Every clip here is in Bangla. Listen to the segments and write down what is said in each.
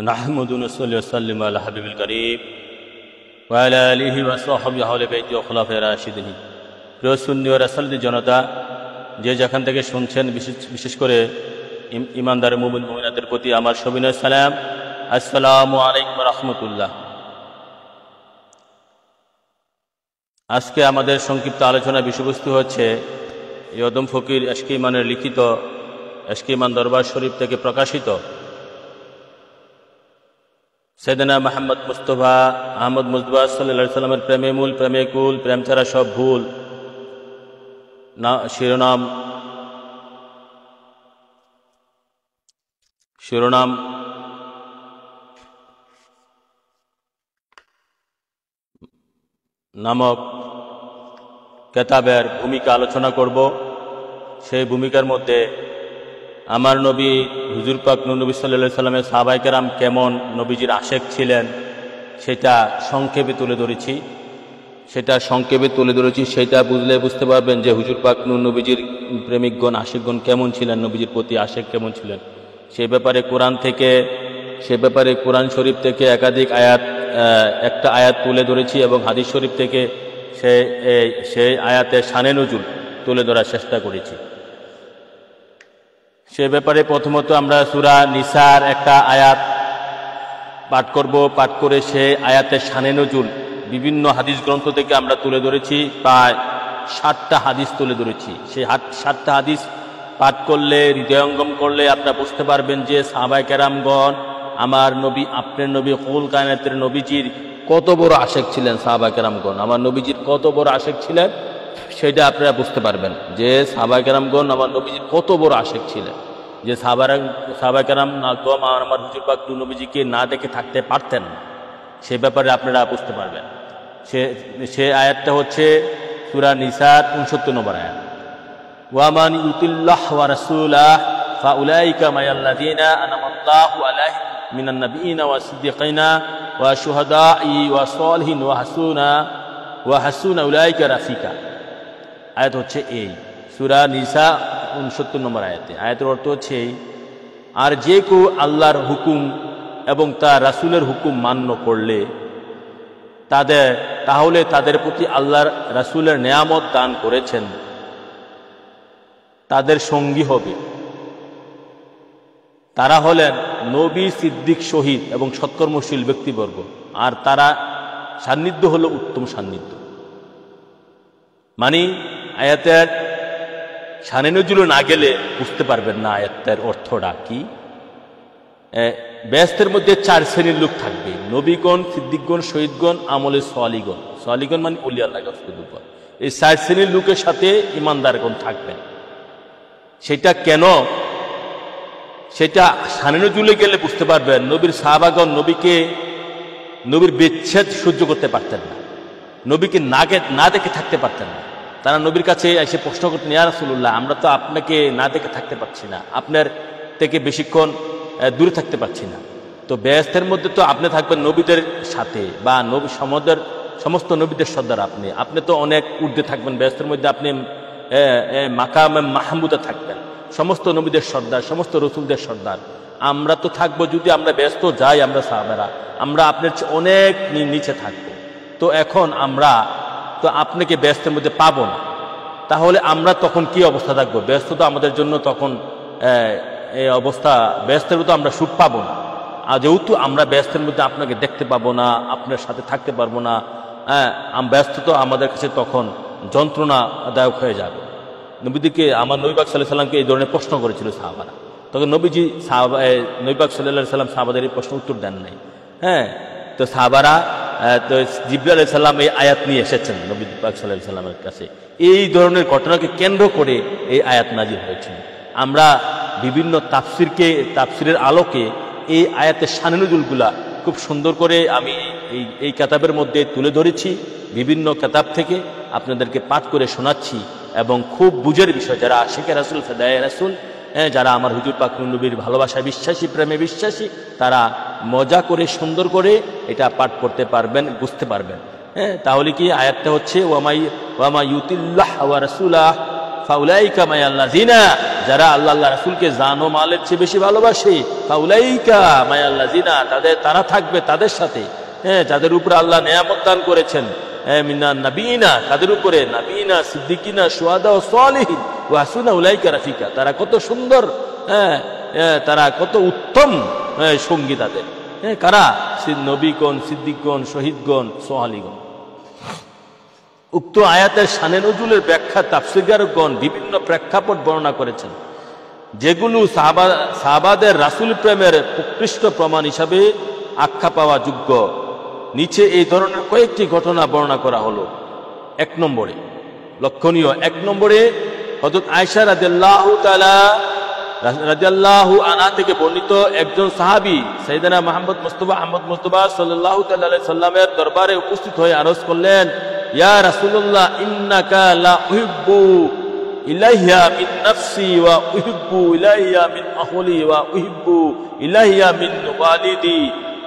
نحمد ونصلي وسلم على حبيب الكريم وعلى آله وصحبه أهل بيته وخلفائه الراشدين। প্রিয় সুন্নি ও রাসূলদের জনতা, যে যেখান থেকে শুনছেন, বিশেষ করে ইমানদার মুমিন মুমিনাতের প্রতি আমার সবিনয় সালাম। আসসালামু আলাইকুম ওয়া রাহমাতুল্লাহ। আজকে আমাদের সংক্ষিপ্ত আলোচনার বিষয়বস্তু হচ্ছে ইয়দম ফকির এশকে ইমানের লিখিত এশকে ইমান দরবার শরীফ থেকে প্রকাশিত সাইয়েদনা মুহাম্মদ মুস্তাফা আহমদ মুজতবা সাল্লাল্লাহু আলাইহি সাল্লামের প্রেমে মূল, প্রেমে কুল, প্রেম ছাড়া সব ভুল শিরোনাম নামক কেতাবের ভূমিকা আলোচনা করব। সেই ভূমিকার মধ্যে আমার নবী হুজুর পাক নবী সাল্লাল্লাহু আলাইহি সাল্লামের সাহাবায়ে কেরাম কেমন নবীজির আশেক ছিলেন সেটা সংক্ষেপে তুলে ধরেছি। সেটা বুঝলে বুঝতে পারবেন যে হুজুর পাক নবীজির প্রেমিকগণ আশেকগণ কেমন ছিলেন, নবীজির প্রতি আশেক কেমন ছিলেন। সে ব্যাপারে কোরআন শরীফ থেকে একাধিক একটা আয়াত তুলে ধরেছি এবং হাদিস শরীফ থেকে সেই আয়াতের শানে নজুল তুলে ধরার চেষ্টা করেছি। সে ব্যাপারে প্রথমত আমরা সূরা নিসার একটা আয়াত পাঠ করব। পাঠ করে সে আয়াতের শানে নজুল বিভিন্ন হাদিস গ্রন্থ থেকে আমরা তুলে ধরেছি। প্রায় 60টা হাদিস তুলে ধরেছি। সেই 60টা হাদিস পাঠ করলে, হৃদয়ঙ্গম করলে আপনারা বুঝতে পারবেন যে সাহাবায়ে কেরামগণ আমার নবী, আপনার নবী, কুল কায়নাতের নবীজির কত বড় আশেক ছিলেন। সাহাবায়ে কেরামগণ আমার নবীজির কত বড় আশেক ছিলেন সেটা আপনারা বুঝতে পারবেন যে সাহাবায়ে কেরামগণ আমার নবীজির কত বড় আশেক ছিলেন। যে সাহাবায়ে কেরাম আমার হুজুর পাক নবীজিকে না দেখে থাকতে পারতেন না, সে ব্যাপারে আপনারা বুঝতে পারবেন। সে আয়াতটা হচ্ছে সূরা নিসার 69 নম্বর আয়াত। ওয়ামান ইউতিল্লাহ ওয়া রাসূলাহ ফাউলাইকা মায়াল্লাযিনা আনামাল্লাহু আলাইহিম মিনান নাবিয়িনা ওয়াস সিদ্দিকিনা ওয়া শুহাদাই ওয়া সালিহিন ওয়া হাসুনা উলাইকা রাফিকা। আয়াত হচ্ছে এই সূরা নিসা 69 নম্বর আয়াতে। আয়াতের অর্থ হচ্ছে আর যে কেউ আল্লাহর হুকুম এবং তার রাসূলের হুকুম মান্য করলে তাহলে তাদের প্রতি আল্লাহর রাসূলের নেয়ামত দান করেছেন তাদের সঙ্গী হবে। তারা হলেন নবী, সিদ্দিক, শহীদ এবং সৎকর্মশীল ব্যক্তিবর্গ। আর তারা সান্নিধ্য হলো উত্তম সান্নিধ্য। মানে আয়াতের শানে নজুল না গেলে বুঝতে পারবেন না আয়াতের অর্থটা কি। বেহেশতের মধ্যে 4 শ্রেণীর লোক থাকবে: নবীগণ, সিদ্দিকগণ, শহীদগণ, আমলে সালিহগণ। সালিহগণ মানে ওলি আল্লাহ। এই 4 শ্রেণীর লোকের সাথে ইমানদারগণ থাকবেন। সেটা কেন, সেটা শানে নজুলে গেলে বুঝতে পারবেন। নবীর সাহাবাগণ নবীর বিচ্ছেদ সহ্য করতে পারতেন না, নবীকে না দেখে থাকতে পারতেন না। তারা নবীর কাছে এসে প্রশ্ন করতেন, ইয়া রাসূলুল্লাহ, আমরা তো আপনাকে না দেখে থাকতে পারছি না, আপনার থেকে বেশিক্ষণ দূরে থাকতে পারছি না। তো বেহেশতের মধ্যে তো আপনি থাকবেন নবীদের সাথে, বা সমস্ত নবীদের সর্দার। আপনি তো অনেক ঊর্ধ্বে থাকবেন বেহেশতের মধ্যে। আপনি মাকামে মাহমুদে থাকবেন, সমস্ত নবীদের সর্দার, সমস্ত রসুলদের সর্দার। আমরা তো থাকবো, যদি আমরা ব্যস্ত যাই, আমরা সাহাবারা আমরা আপনার অনেক নিচে থাকবো। তো এখন আমরা তো আপনাকে ব্যস্তের মধ্যে পাবো না, তাহলে আমরা তখন কি অবস্থা থাকবো? ব্যস্ত তো আমাদের জন্য তখন এই অবস্থা, ব্যস্তের মধ্যে আমরা সুখ পাবো না। আর যেহেতু আমরা ব্যস্তের মধ্যে আপনাকে দেখতে পাবো না, আপনার সাথে থাকতে পারবো না, ব্যস্ত তো আমাদের কাছে তখন যন্ত্রণাদায়ক হয়ে যাবে। নবীদিকে আমার নবী পাক সাল্লাল্লাহু আলাইহি সাল্লামকে এই ধরনের প্রশ্ন করেছিল সাহাবারা। তখন নবী পাক সাল্লাল্লাহু আলাইহি সাল্লাম সাহাবাদের এই প্রশ্ন উত্তর দেন নাই। তো সাহাবারা, তো জিবরাইল আলাইহিস সালাম এই আয়াত নিয়ে এসেছেন নবী পাক সাল্লাল্লাহু আলাইহি সাল্লামের কাছে। এই ধরনের ঘটনাকে কেন্দ্র করে এই আয়াত নাজিল হয়েছে। আমরা বিভিন্ন তাফসিরের আলোকে এই আয়াতের শানে নজুলগুলা খুব সুন্দর করে আমি এই কিতাবের মধ্যে তুলে ধরেছি। বিভিন্ন কিতাব থেকে আপনাদেরকে পাঠ করে শোনাচ্ছি এবং খুব বুঝের বিষয়। যারা আশিকে রাসূল, ফেদায়ে রাসূল, যারা আমার হুজুর পাক নবীর ভালোবাসায় বিশ্বাসী, প্রেমে বিশ্বাসী, তারা মজা করে সুন্দর করে এটা পাঠ করতে পারবেন, বুঝতে পারবেন। তাহলে কি আয়াতটা হচ্ছে ওয়ামা ইউতিল্লাহ ওয়া রাসূলাহ ফাউলাইকা মায়াল্লাযিনা যারা আল্লাহ আল্লাহ রাসূলকে জান ও মালের চেয়ে বেশি ভালোবাসে, ফাউলাইকা মায়াল্লাযিনা, তারা থাকবে তাদের সাথে, যাদের উপরে আল্লাহ নেয়ামত দান করেছেন, মিনান নাবিয়িনা, তাদের উপরে নাবিয়িনা, সিদ্দিকিনা, শুহাদা ও সালিহিন, ওয়া হাসুনা উলাইকা রাফিকা। তারা কত সুন্দর, তারা কত উত্তম সঙ্গী তাদের। কারা? নবীগণ, সিদ্দিকগণ, শহীদগণ, সালিহগণ। উক্ত আয়াতের শানে নজুলের ব্যাখ্যা তাফসীরকারগণ বিভিন্ন প্রেক্ষাপট বর্ণনা করেছেন, যেগুলো সাহাবাদের রাসূল প্রেমের প্রকৃষ্ট প্রমাণ হিসাবে আখ্যা পাওয়া যোগ্য। নিচে এই ধরনের কয়েকটি ঘটনা বর্ণনা করা হলো। এক নম্বরে লক্ষণীয়, এক নম্বরে হযরত আয়েশা রাদিয়াল্লাহু আনহা থেকে বর্ণিত একজন সাহাবী সাইয়েদনা আহমদ মুস্তাফা সাল্লাল্লাহু তাআলা আলাইহি সাল্লামের দরবারে উপস্থিত হয়ে আরজ করলেন, ইয়া রাসূলুল্লাহ, ইন্নাকা লা উহিব্বু ইলাইহা মিন নাফসি ওয়া উহিব্বু ইলাইহা মিন আহলি ওয়া উহিব্বু ইলাইহা মিন ওয়ালিদি।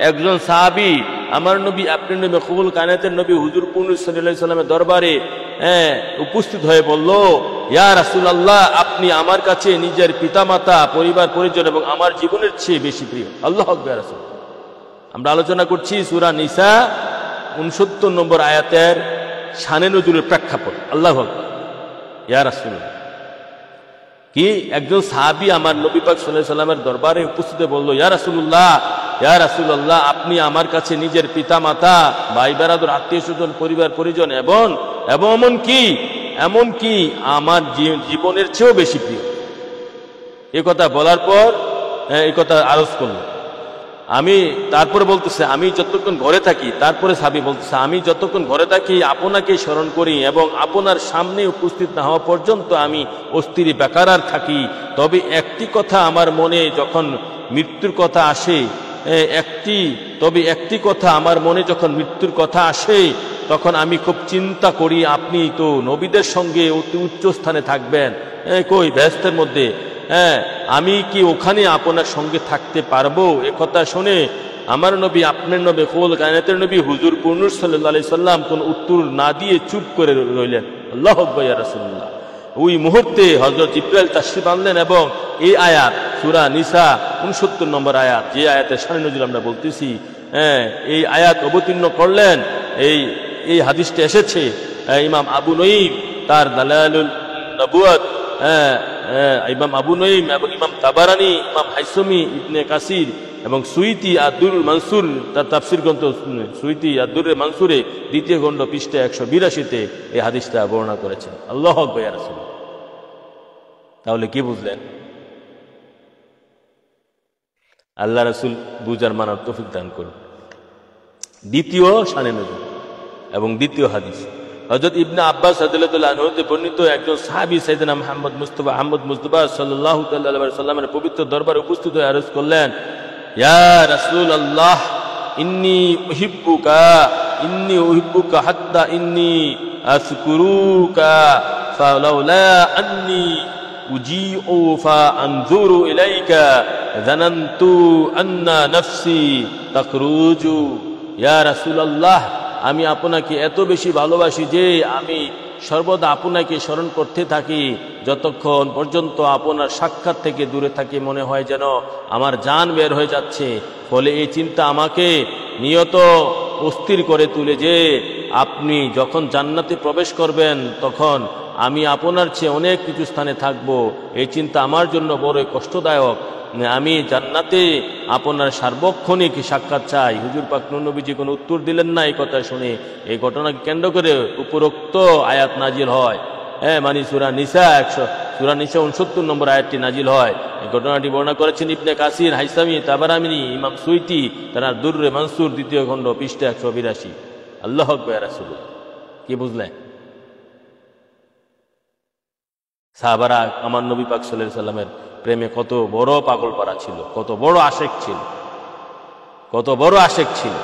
একজন সাহাবী আমার নবী, আপনি নবী, কবুল কায়নাতের নবী হুজুর সাল্লাল্লাহু আলাইহি সাল্লামের দরবারে উপস্থিত হয়ে বলল, ইয়া রাসূলুল্লাহ, আপনি আমার কাছে নিজের পিতামাতা, পরিবার পরিজন এবং আমার জীবনের চেয়ে বেশি প্রিয়। আল্লাহু আকবার। রাসূল, আমরা আলোচনা করছি সূরা নিসা 69 নম্বর আয়াতের শানে নজুলের প্রেক্ষাপট। আল্লাহু আকবার। ইয়া রাসূলুল্লাহ, কি একজন সাহাবী আমার নবী পাক সাল্লাল্লাহু আলাইহি সাল্লামের দরবারে উপস্থিত বলল, ইয়া রাসূলুল্লাহ, ইয়া রাসূলুল্লাহ, আপনি আমার কাছে নিজের পিতা মাতা, ভাই বেরাদর, আত্মীয় স্বজন, পরিবার পরিজন এবং এমনকি আমার জীবনের চেয়েও বেশি প্রিয়। এই কথা বলার পর এই কথা আরজ করল। তারপরে বলতেছে, আমি যতক্ষণ ঘরে থাকি, তারপরে সাহাবী বলতেছে, আমি যতক্ষণ ঘরে থাকি আপনাকে স্মরণ করি এবং আপনার সামনে উপস্থিত না হওয়া পর্যন্ত আমি অস্থির বেকারার থাকি। তবে একটি কথা আমার মনে যখন মৃত্যুর কথা আসে, একটি কথা আমার মনে যখন মৃত্যুর কথা আসে, তখন আমি খুব চিন্তা করি, আপনি তো নবীদের সঙ্গে অতি উচ্চ স্থানে থাকবেন, কই বেহেশতের মধ্যে, আমি কি ওখানে আপনার সঙ্গে থাকতে পারবো? একথা শুনে আমার নবী, আপনার নবী, কবুল কায়নাতের নবী হুজুর সাল্লাল্লাহু আলাইহি সাল্লাম কোন উত্তর না দিয়ে চুপ করে রইলেন। আল্লাহু আকবার। ইয়া রাসূলুল্লাহ, ওই মুহূর্তে হযরত জিবরাইল তাশরীফ আনলেন এবং এই আয়াত সূরা নিসা 69 নম্বর আয়াত, যে আয়াতের শানে নজুল আমরা বলতেছি, এই আয়াত অবতীর্ণ করলেন। এই হাদিসটা এসেছে ইমাম আবু নঈম তার দালাইলুন নবুওয়াত, ইমাম আবু নঈম এবং ইমাম তাবারানী, ইমাম হাইসমি, ইবনে কাসির এবং সুয়ুতী আদ-দুরুল মানসুর, তার তাফসীর গ্রন্থ সুয়ুতী আদ-দুরুল মানসুরে 2য় খণ্ড পৃষ্ঠা 182-তে এই হাদিসটা বর্ণনা করেছেন। আল্লাহু আকবার। ইয়া রাসূলুল্লাহ, তাহলে কি বুঝলেন? আল্লাহ রাসূল বুঝার মানার তৌফিক দান করুন। দ্বিতীয় শানে নজুল এবং দ্বিতীয় হাদিস, হযরত ইবনে আব্বাস রাদিয়াল্লাহু আনহু হতে বর্ণিত একজন সাহাবী সাইয়েদনা আহমদ মুস্তাফা সাল্লাল্লাহু তাআলা আলাইহি সাল্লামের পবিত্র দরবারে উপস্থিত হয়ে আরজ করলেন, ইয়া রাসূলুল্লাহ, ইন্নী উহিব্বুকা হাত্তা ইন্নী আযকুরুকা ফালাউলা আন্নী উজিউ ফাআনযুরু ইলাইকা যানানতু আন্না নাফসি তাখরুজু। ইয়া রাসূলুল্লাহ, আমি আপনাকে এত বেশি ভালোবাসি যে আমি সর্বদা আপনাকে স্মরণ করতে থাকি, যতক্ষণ পর্যন্ত আপনার সাক্ষাৎ থেকে দূরে থাকি মনে হয় যেন আমার জান বের হয়ে যাচ্ছে। ফলে এই চিন্তা আমাকে নিয়ত অস্থির করে তুলে যে আপনি যখন জান্নাতে প্রবেশ করবেন তখন আমি আপনার চেয়ে অনেক কিছু স্থানে থাকব। এই চিন্তা আমার জন্য বড়ই কষ্টদায়ক। আমি জান্নাতে আপনার সার্বক্ষণিক সাক্ষাৎ চাই। হুজুর পাক নবীজি কোনো উত্তর দিলেন না। এই কথা শুনে এই ঘটনাকে কেন্দ্র করে উপরোক্ত আয়াত নাজিল হয়। মানে সূরা নিসা 69 নম্বর আয়াতটি নাজিল হয়। এই ঘটনাটি বর্ণনা করেছেন ইবনে কাসির, হাইসামি, তাবারানি, ইমাম সুয়ুতী তারা দুররে মানসুর 2য় খণ্ড পৃষ্ঠা 182। আল্লাহু আকবার। রাসূলুল্লাহ, কি বুঝলেন? সাহাবারা আমার নবী পাক সাল্লাল্লাহু আলাইহি সাল্লামের প্রেমে কত বড় পাগল পারা ছিল, কত বড় আশেক ছিল,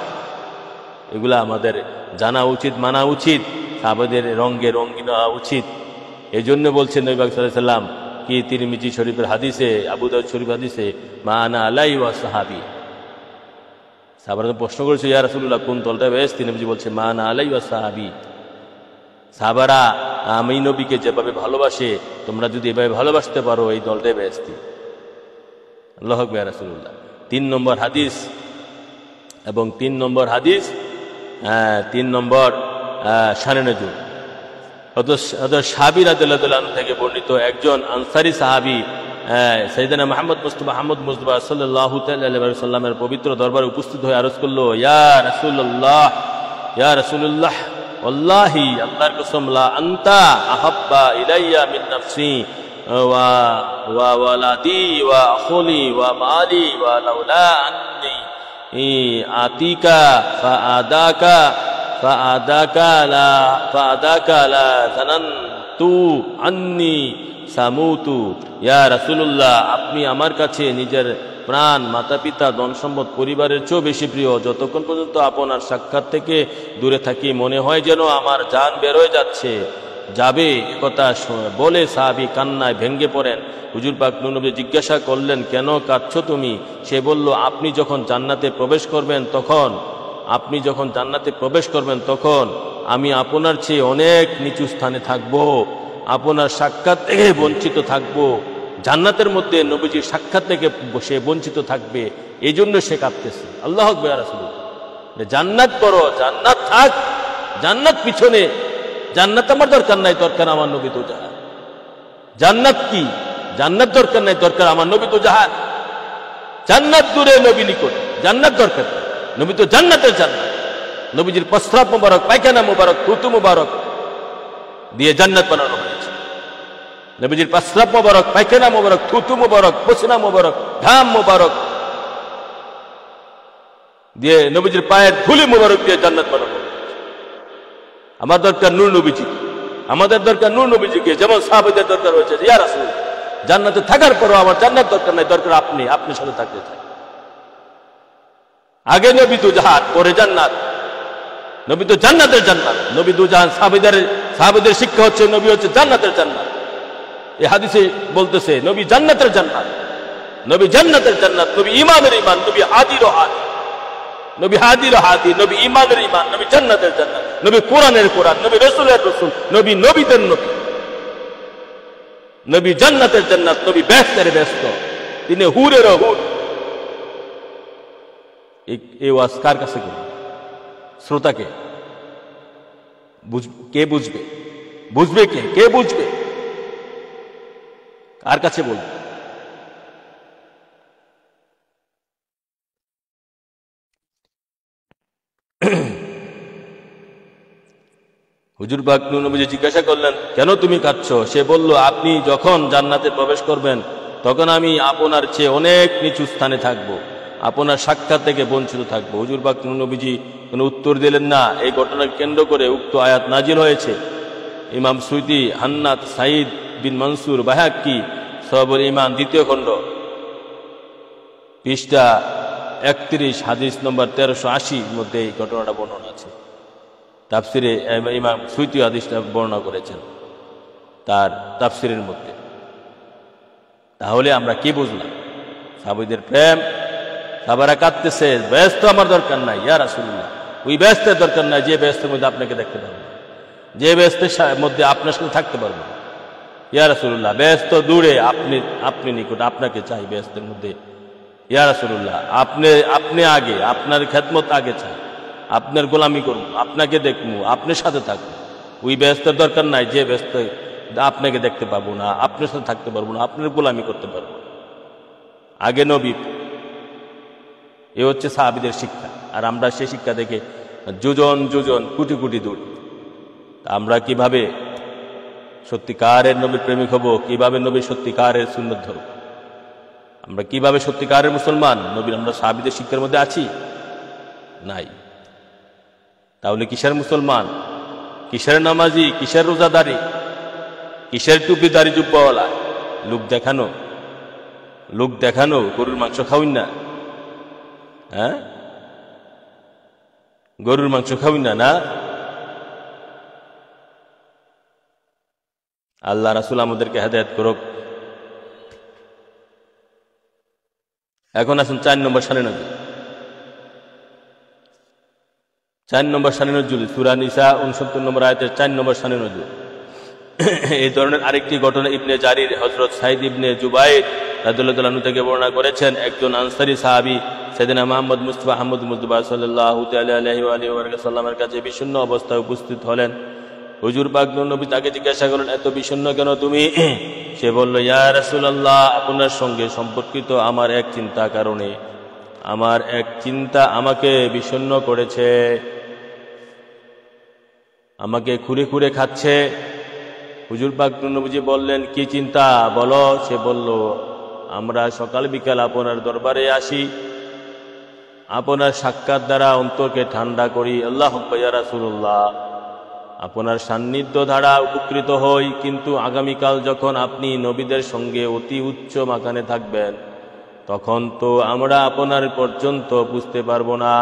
এগুলা আমাদের জানা উচিত, মানা উচিত, সাহাবাদের রঙে রঙিন হওয়া উচিত। এই জন্য বলছেন নবী পাক সাল্লাল্লাহু আলাইহি সাল্লাম, কি তিরমিজি শরীফের হাদিসে, আবু দাউদ শরীফ হাদিসে, মা আনা আলাই ওয়া সাহাবী। সাহাবারা প্রশ্ন করেছে, ইয়া রাসূলুল্লাহ, কোন দলটা বেশ? তিরমিজি বলছে, মা আনা আলাই ওয়া সাহাবী। সাহাবারা আমি নবীকে যেভাবে ভালোবাসে তোমরা যদি এভাবে ভালোবাসতে পারো এই দলটাই বেহেশতি। আল্লাহু আকবার রাসূলুল্লাহ। 3 নম্বর হাদিস এবং 3 নম্বর হাদিস 3 নম্বর শানে নজুল হযরত সাহাবী রাদিয়াল্লাহু তাআলা আনহু থেকে বর্ণিত একজন আনসারী সাহাবী সাইয়েদনা মুহাম্মদ মুস্তাফা সাল্লাল্লাহু তাআলা আলাইহি ওয়াসাল্লামের পবিত্র দরবারে উপস্থিত হয়ে আরজ করলো, ইয়া রাসূলুল্লাহ ওয়াল্লাহি আল্লাহর কসম লা আনতা আহাব্বা ইলাইয়া মিন নাফসি ওয়া ওয়ালাদি ওয়া আখলি ওয়া মালি ওয়া লাউলা আন্নী আতিকা ফাআদাকা লা জানানতু আন্নী সামুতু। ইয়া রাসূলুল্লাহ, আপনি আমার কাছে নিজের প্রাণ, মাতা পিতা, ধন সম্পদ, পরিবারের চেয়েও বেশি প্রিয়। যতক্ষণ পর্যন্ত আপনার সাক্ষাৎ থেকে দূরে থাকি মনে হয় যেন আমার জান বের হয়ে যাবে। কথা বলে সাহাবী কান্নায় ভেঙে পড়েন। হুজুর পাক নবী জিজ্ঞাসা করলেন, কেন কাঁদছো তুমি? সে বলল, আপনি যখন জান্নাতে প্রবেশ করবেন তখন আমি আপনার চেয়ে অনেক নিচু স্থানে থাকব, আপনার সাক্ষাৎ থেকে বঞ্চিত থাকব। জান্নাতের মধ্যে নবীজির সাক্ষাৎ থেকে সে বঞ্চিত থাকবে, এই জন্য সে কাঁদতেছে। আল্লাহু আকবার রাসূলুল্লাহ। জান্নাত করো, জান্নাত থাক, জান্নাত পিছনে, জান্নাত আমার দরকার নাই, দরকার আমার নবী তো জাহান। জান্নাত কি? জান্নাত দরকার নাই, দরকার আমার নবী তো জাহান। জান্নাত দূরে, নবী নিকট। জান্নাত দরকার, নবী তো জান্নাতের জান্নাত। নবীজির প্রস্রাব মুবারক, পায়খানা মুবারক, থুতু মুবারক দিয়ে জান্নাত বানানো হয়েছে। নবীজির প্রস্রাব মুবারক, পায়খানা মুবারক, থুতু মুবারক, পসিনা মুবারক, ঘাম মুবারক দিয়ে, নবীজির পায়ের ধুলি মুবারক দিয়ে জান্নাত বানানো হয়েছে। আমার দরকার নূর নবীজি, আমাদের দরকার নূর নবীজিকে, যেমন সাহাবাদের দরকার হয়েছে। ইয়া রাসূল, জান্নাতে থাকার পরও আমার জান্নাত দরকার নাই, দরকার আপনি, আপনার সাথে থাকতে চাই। আগে নবী দু জাহান, পরে জান্নাত। নবী তো জান্নাতের জান্নাত, নবী দু জাহান। সাহাবাদের শিক্ষা হচ্ছে নবী হচ্ছে জান্নাতের জান্নাত। এই হাদিসে বলতেছে নবী জান্নাতের জান্নাত, নবী জান্নাতের জান্নাত, নবী ইমানের ইমান, নবী হাদির হাদি, নবী হাদির হাদি, নবী ইমানের ইমান, নবী জান্নাতের জান্নাত, নবী কোরআনের কোরআন, নবী রাসূলের রাসূল, নবী নবীদের নবী, নবী জান্নাতের জান্নাত, নবী বেহেশতের বেহেশত, তিনি হুরের হুর। এই ওয়াজ কার কাছে করবে? শ্রোতাকে। কে বুঝবে? বুঝবে কে? কে বুঝবে? কার কাছে বলবে? হুজুর পাক নবীজি জিজ্ঞাসা করলেন, কেন তুমি কাঁদছো? সে বলল, আপনি যখন জান্নাতে প্রবেশ করবেন তখন আমি আপনার চেয়ে অনেক নিচু স্থানে থাকবো, আপনার সাক্ষাৎ থেকে বঞ্চিত থাকবো। হুজুর পাক নবীজি কোনো উত্তর দিলেন না। এই ঘটনাকে কেন্দ্র করে উক্ত আয়াত নাজিল হয়েছে। ইমাম সুয়ুতী, হান্নাত, সাঈদ বিন মনসুর, বায়হাক্কি, সহিহুল ঈমান 2য় খণ্ড, পৃষ্ঠা 31, হাদিস নম্বর 1380 মধ্যে এই ঘটনাটা বর্ণনা আছে। তাফসিরে ইমাম সুয়ুতী হাদিসটা বর্ণনা করেছেন তার তাফসিরের মধ্যে। তাহলে আমরা কি বুঝলাম? সাহাবীদের প্রেম, সাহাবারা কাঁদতেছে, ব্যস্ত আমার দরকার নাই। ইয়া রাসূলুল্লাহ, ওই ব্যস্তের দরকার নাই যে ব্যস্তের মধ্যে আপনাকে দেখতে পারবো, যে ব্যস্তের মধ্যে আপনার সাথে থাকতে পারবো। ইয়া রাসূলুল্লাহ, ব্যস্ত দূরে, আপনি নিকট, আপনাকে চাই ব্যস্তের মধ্যে। ইয়া রাসূলুল্লাহ, আপনি আগে, আপনার খেদমত আগে চাই, আপনার গোলামি করবো, আপনাকে দেখবো, আপনার সাথে থাকবো। ওই ব্যস্তের দরকার নাই যে ব্যস্ত আপনাকে দেখতে পাবো না, আপনার সাথে থাকতে পারবো না, আপনার গোলামি করতে পারবো। আগে নবী। এ হচ্ছে সাহাবীদের শিক্ষা। আর আমরা সেই শিক্ষা থেকে যোজন কোটি কোটি দূর। আমরা কিভাবে সত্যিকারের নবীর প্রেমিক হব? কিভাবে নবীর সত্যিকারের সুন্নাত ধরব? আমরা কিভাবে সত্যিকারের মুসলমান? নবীর আমরা সাহাবীদের শিক্ষার মধ্যে আছি? নাই। তাহলে কিসের মুসলমান? কিসের নামাজি? কিসের রোজাদারি? কিসের টুপিদারি জুব্বাওয়ালা? লোক দেখানো গরুর মাংস খাওয়াই না? হ্যাঁ, গরুর মাংস খাওয়াই না? আল্লাহ রাসূল আমাদেরকে হেদায়েত করুক। এখন আসুন 4 নম্বর শানে নজুল। 4 নম্বর শানে নজুল সূরা নিসা 69 নম্বর আয়াতের 4 নম্বর শানে নজুল। এই ধরনের আরেকটি ঘটনা ইবনে জারির হযরত সাইদ ইবনে জুবাইর রাদিয়াল্লাহু তাআলা থেকে বর্ণনা করেছেন। একজন আনসারী সাহাবী সাইয়েদনা মুহাম্মদ মুস্তাফা আহমদ মুজতবা সাল্লাল্লাহু তাআলা আলাইহি ওয়া আলিহি ওয়া সাল্লামের কাছে বিষণ্ণ অবস্থায় উপস্থিত হলেন। হুজুর পাক নবী তাকে জিজ্ঞাসা করলেন, এত বিষণ্ণ কেন তুমি? সে বলল, ইয়া রাসূলুল্লাহ, আপনার সঙ্গে সম্পর্কিত আমার এক চিন্তা কারণে আমার এক চিন্তা আমাকে বিষণ্ণ করেছে, আমাকে খুঁড়ে খুঁড়ে খাচ্ছে। হুজুর পাক নবীজি বললেন, কি চিন্তা বলো? সে বলল, আমরা সকাল বিকাল আপনার দরবারে আসি, আপনার সাক্ষাৎ দ্বারা অন্তরকে ঠান্ডা করি। আল্লাহুম্মা ইয়া রাসূলুল্লাহ, আপনার সান্নিধ্য দ্বারা উপকৃত হই, কিন্তু আগামীকাল যখন আপনি নবীদের সঙ্গে অতি উচ্চ মাকানে থাকবেন তখন তো আমরা আপনার পর্যন্ত বুঝতে পারবো না।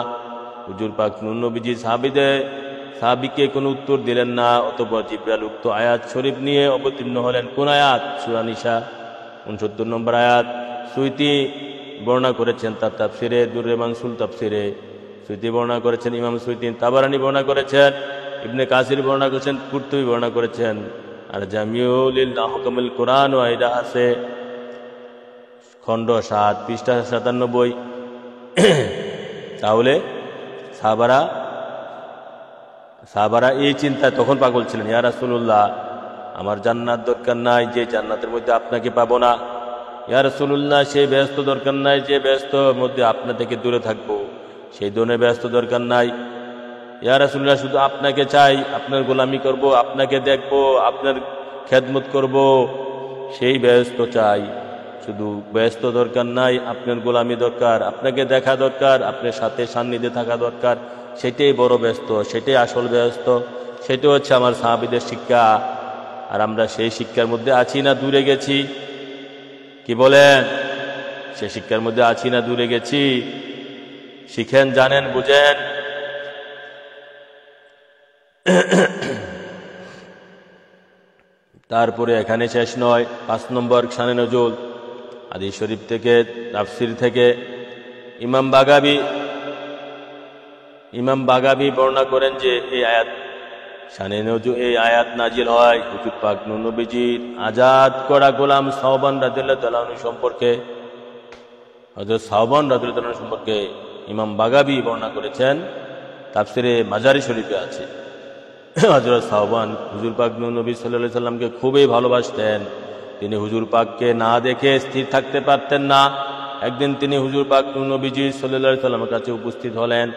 হুজুর পাক নবীজি সাহাবীকে কোনো উত্তর দিলেন না। অতঃপর জিবরাইল উক্ত আয়াত শরীফ নিয়ে অবতীর্ণ হলেন। কোন আয়াত? সূরা নিসা 69 নম্বর আয়াত। সুয়ুতী বর্ণনা করেছেন তার তাফসিরে, দুররে মানসুল তাফসিরে সুয়ুতী বর্ণনা করেছেন, ইমাম সুয়ুতী, তাবারানী বর্ণনা করেছেন, ইবনে কাসির বর্ণনা করেছেন, কুরতুবী বর্ণনা করেছেন। আর জামিউল আহকামুল কুরআন ও এটা আছে খণ্ড 7 পৃষ্ঠা 97। তাহলে সাহাবারা এই চিন্তা তখন পাগল ছিলেন, ইয়া রাসূলুল্লাহ, আমার জান্নাত দরকার নাই যে জান্নাতের মধ্যে আপনাকে পাবো না। ইয়া রাসূলুল্লাহ, সেই ব্যস্ত দরকার নাই যে ব্যস্তর মধ্যে আপনা থেকে দূরে থাকবো, সেই ধরনের ব্যস্ত দরকার নাই। ইয়া রাসূলুল্লাহ, শুধু আপনাকে চাই, আপনার গোলামি করব, আপনাকে দেখব, আপনার খেদমত করব, সেই ব্যস্ত চাই। শুধু ব্যস্ত দরকার নাই, আপনার গোলামি দরকার, আপনাকে দেখা দরকার, আপনার সাথে সান্নিধ্যে থাকা দরকার। সেটাই বড় ব্যস্ত, সেটাই আসল ব্যস্ত, সেটা হচ্ছে আমার সাহাবীদের শিক্ষা। আর আমরা সেই শিক্ষার মধ্যে আছি না দূরে গেছি? কি বলেন? সেই শিক্ষার মধ্যে আছি না দূরে গেছি? শিখেন, জানেন, বুঝেন। তারপরে এখানে শেষ নয়। 5 নম্বর শানে নজুল হাদিস শরীফ থেকে, তাফসীর থেকে ইমাম বাগাবী বর্ণনা করেন যে এই আয়াত শানে নজুল, এই আয়াত নাজিল হয় হুজুর পাক নবীজির আজাদ করা গোলাম সাওবান রাদিয়াল্লাহু তাআলা আনহু সম্পর্কে। হযরত সাওবান রাদিয়াল্লাহু তাআলা সম্পর্কে ইমাম বাগাবী বর্ণনা করেছেন, তাফসীরে মাজারি শরীফে আছে। হযরত সাওবান হুজুর পাক নবী সাল্লাল্লাহু আলাইহি সাল্লামকে খুবই ভালোবাসতেন। তিনি হুজুর পাককে না দেখে স্থির থাকতে পারতেন না। একদিন তিনি হুজুর পাক নবীজি সাল্লাল্লাহু আলাইহি সাল্লামের কাছে উপস্থিত হলেন।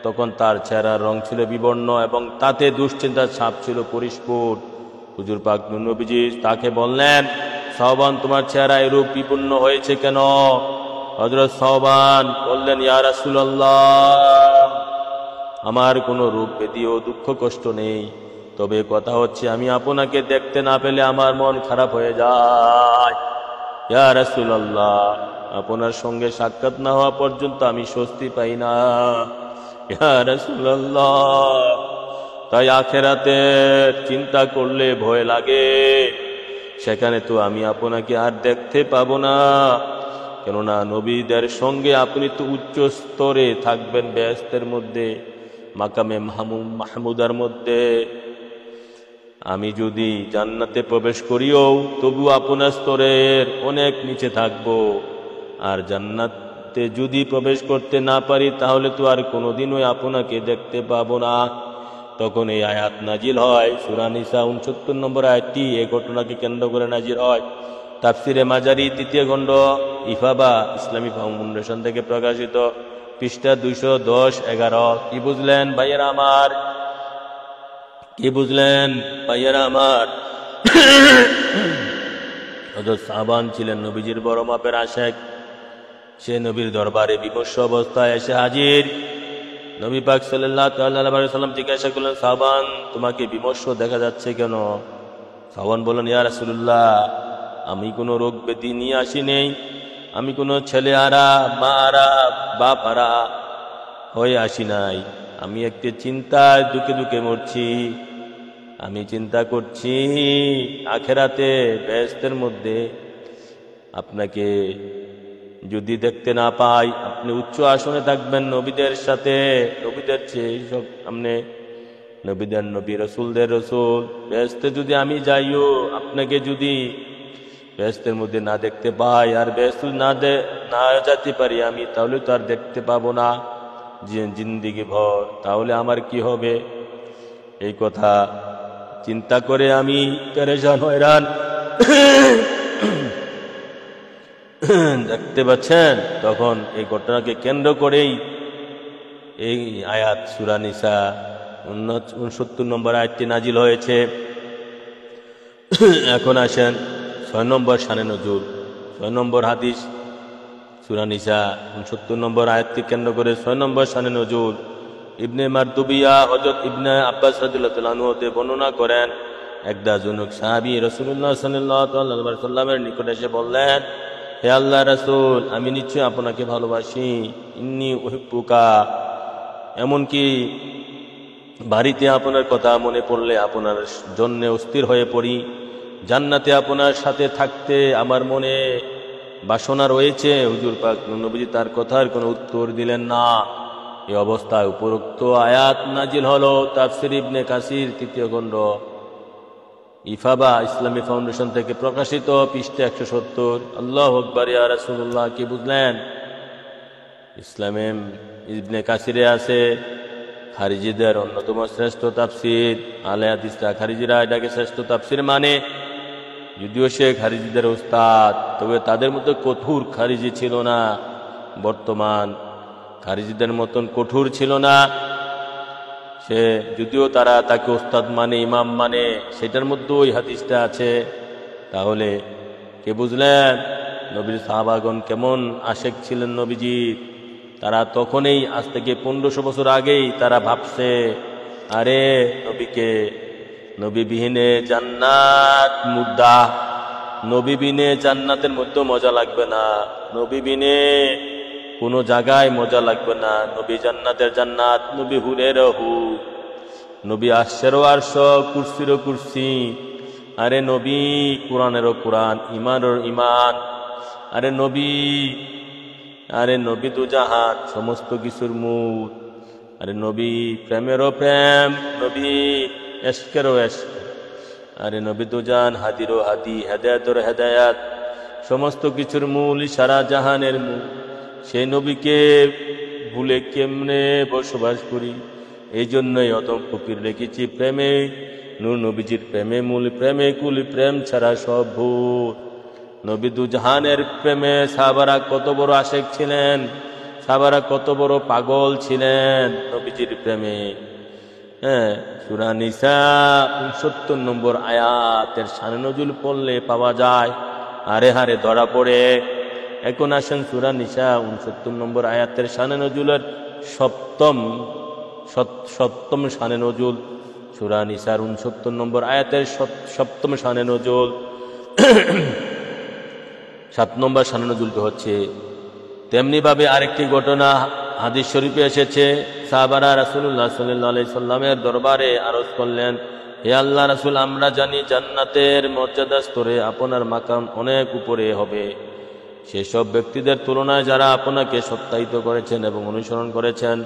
তখন তার চেহারার রং ছিল বিবর্ণ এবং তাতে দুশ্চিন্তার ছাপ ছিল পরিস্ফুট। হুজুর পাক নবীজি তাকে বললেন, সাওবান, তোমার চেহারা এরূপ বিপন্ন হয়েছে কেন? হযরত সাওবান বললেন, ইয়া রাসূলুল্লাহ, আমার কোনো রোগ ব্যাধি ও দুঃখ কষ্ট নেই, তবে কথা হচ্ছে আমি আপনাকে দেখতে না পেলে আমার মন খারাপ হয়ে যায়। ইয়া রাসূলুল্লাহ, আপনার সঙ্গে সাক্ষাৎ না হওয়া পর্যন্ত আমি স্বস্তি পাই না। ইয়া রাসূলুল্লাহ, তাই আখিরাতের চিন্তা করলে ভয় লাগে। সেখানে তো আমি আপনাকে আর দেখতে পাবো না, কেননা নবীদের সঙ্গে আপনি তো উচ্চ স্তরে থাকবেন, বেহেশতের মধ্যে, মাকামে মাহমুদার মধ্যে। আমি যদি জান্নাতে প্রবেশ করিও তবু আপনার স্তরের অনেক নিচে থাকব। আর জান্নাতে যদি প্রবেশ করতে না পারি তাহলে তো আর কোনোদিনই আপনাকে দেখতে পাবো না। তখন এই আয়াত নাজিল হয়। সূরা নিসা 69 নম্বর আয়াতটি এই ঘটনাকে কেন্দ্র করে নাজিল হয়। তাফসিরে মাজারি 3য় খণ্ড, ইফাবা ইসলামী ফাউন্ডেশন থেকে প্রকাশিত, পৃষ্ঠা 210-11। কি বুঝলেন ভাইয়েরা আমার? কি বুঝলেন ভাইয়েরা আমার? হযরত সাওবান ছিলেন নবীজির বড় মাপের আশিক। সে নবীর দরবারে বিমর্ষ অবস্থায় এসে হাজির। নবী পাক সাল্লাল্লাহু আলাইহি ওয়াসাল্লাম জিজ্ঞাসা করলেন, সাওবান, তোমাকে বিমর্ষ দেখা যাচ্ছে কেন? সাওবান বললেন, ইয়া রাসূলুল্লাহ, আমি কোনো রোগ ব্যাধি নিয়ে আসি নেই, আমি কোনো ছেলে হারা, মা হারা, বাপ হারা হয়ে আসি নাই। আমি একটি চিন্তায় দুঃখে দুঃখে মরছি। আমি চিন্তা করছি আখেরাতে বেহেশতের মধ্যে আপনাকে যদি দেখতে না পাই, আপনি উচ্চ আসনে থাকবেন নবীদের সাথে, নবীদের চেয়ে সামনে নবীদের নবী, রসুলদের রসুল। বেহেশতে যদি আমি যাইও, আপনাকে যদি বেহেশতের মধ্যে না দেখতে পাই আর বেহেশত না যেতে পারি আমি, তাহলে তো আর দেখতে পাবো না জিন্দিগি ভর, তাহলে আমার কি হবে? এই কথা চিন্তা করে আমি পেরেশান হয়রান। দেখতে পাচ্ছেন, তখন এই ঘটনাকে কেন্দ্র করেই এই আয়াত সূরা নিসা 69 নম্বর আয়াতটি নাজিল হয়েছে। এখন আসেন 6 নম্বর শানে নজুল, 6 নম্বর হাদিস, সূরা নিসা 69 নম্বর আয়াতটি কেন্দ্র করে 6 নম্বর শানে নজুল। ইবনে মারদুবিয়া হযরত ইবনে আব্বাস রাদিয়াল্লাহু তাআলা আনহু হতে বর্ণনা করেন, একদা জনক সাহাবী রাসূলুল্লাহ সাল্লাল্লাহু আলাইহি ওয়াসাল্লামের নিকট এসে বললেন, হে আল্লাহর রাসূল, আমি নিশ্চয় আপনাকে ভালোবাসি। ইন্নী উহিব্বুকা, এমনকি বাড়িতে আপনার কথা মনে পড়লে আপনার জন্য অস্থির হয়ে পড়ি। জান্নাতে আপনার সাথে থাকতে আমার মনে বাসনা রয়েছে। হুজুর পাক নবীজি তার কথার কোনো উত্তর দিলেন না। এই অবস্থায় উপরোক্ত আয়াত নাজিল হলো। তাফসীর ইবনে কাসির 3য় খণ্ড, ইফাবা ইসলামী ফাউন্ডেশন থেকে প্রকাশিত, পৃষ্ঠা 170। আল্লাহু আকবার, ইয়া রাসূলুল্লাহ, কি বুঝলেন? ইসলামে ইবনে কাসিরে আছে, খারিজিদের অন্যতম শ্রেষ্ঠ তাফসীর। আলে হাদিসরা খারিজিরা এটাকে শ্রেষ্ঠ তাফসীর মানে, যদিও সে খারিজিদের উস্তাদ, তবে তাদের মতো কঠোর খারিজি ছিল না। বর্তমান খারিজিদের মতন কঠোর ছিল না সে, যদিও তারা তাকে উস্তাদ মানে, ইমাম মানে, সেটার মধ্যে ওই হাদিসটা আছে। তাহলে কে বুঝলেন নবীর সাহাবাগণ কেমন আশেক ছিলেন নবীজি? তারা তখনই, আজ থেকে 1500 বছর আগেই তারা ভাবছে, আরে নবীকে, নবীবিহীনে জান্নাত মুর্দা, নবীবিনে জান্নাতের মধ্যে মজা লাগবে না, নবীবিনে কোনো জায়গায় মজা লাগবে না। নবী জান্নাতের জান্নাত, নবী হুরের হু, নবী আরশেরও আরশ, কুরসিরও কুরসি। আরে নবী কোরআনেরও কোরআন, ইমানেরও ইমান। আরে নবী তো জাহান, সমস্ত কিছুর মূল। আরে নবী প্রেমেরও প্রেম, নবী এশকেরও এশক। আরে নবী তো জান, হাদিরও হাদি, হেদায়াতের হেদায়াত, সমস্ত কিছুর মূল, সারা জাহানের মূল। সেই নবীকে ভুলে কেমনে বসবাস করি? এই জন্যই অতম ফকির রেখেছি প্রেমে, নূর নবীজির প্রেমে মূল, প্রেমে কুল, প্রেম ছাড়া সব ভুল। নবী দুজাহানের প্রেমে সাহাবারা কত বড় আশেক ছিলেন, সাহাবারা কত বড় পাগল ছিলেন নবীজির প্রেমে। হ্যাঁ, সূরা নিসা 69 নম্বর আয়াতের শানে নজুল পড়লে পাওয়া যায়, হারে হারে ধরা পড়ে। এখন আসেন সূরা নিসা 69 নম্বর আয়াতের শানে নজুলের সপ্তম শানে নজুল। সূরা নিসার 69 নম্বর আয়াতের সপ্তম শানে নজুল। 7 নম্বর শানে নজুলটি হচ্ছে, তেমনি ভাবে আরেকটি ঘটনা হাদিস শরীফে এসেছে। সাহাবারা রাসূলুল্লাহ সাল্লাল্লাহু আলাইহি সাল্লামের দরবারে আরজ করলেন, হে আল্লাহ রাসূল, আমরা জানি জান্নাতের মর্যাদা স্তরে আপনার মাকাম অনেক উপরে হবে সেসব ব্যক্তিদের তুলনায় যারা আপনাকে সত্যায়িত করেছেন এবং অনুসরণ করেছেন।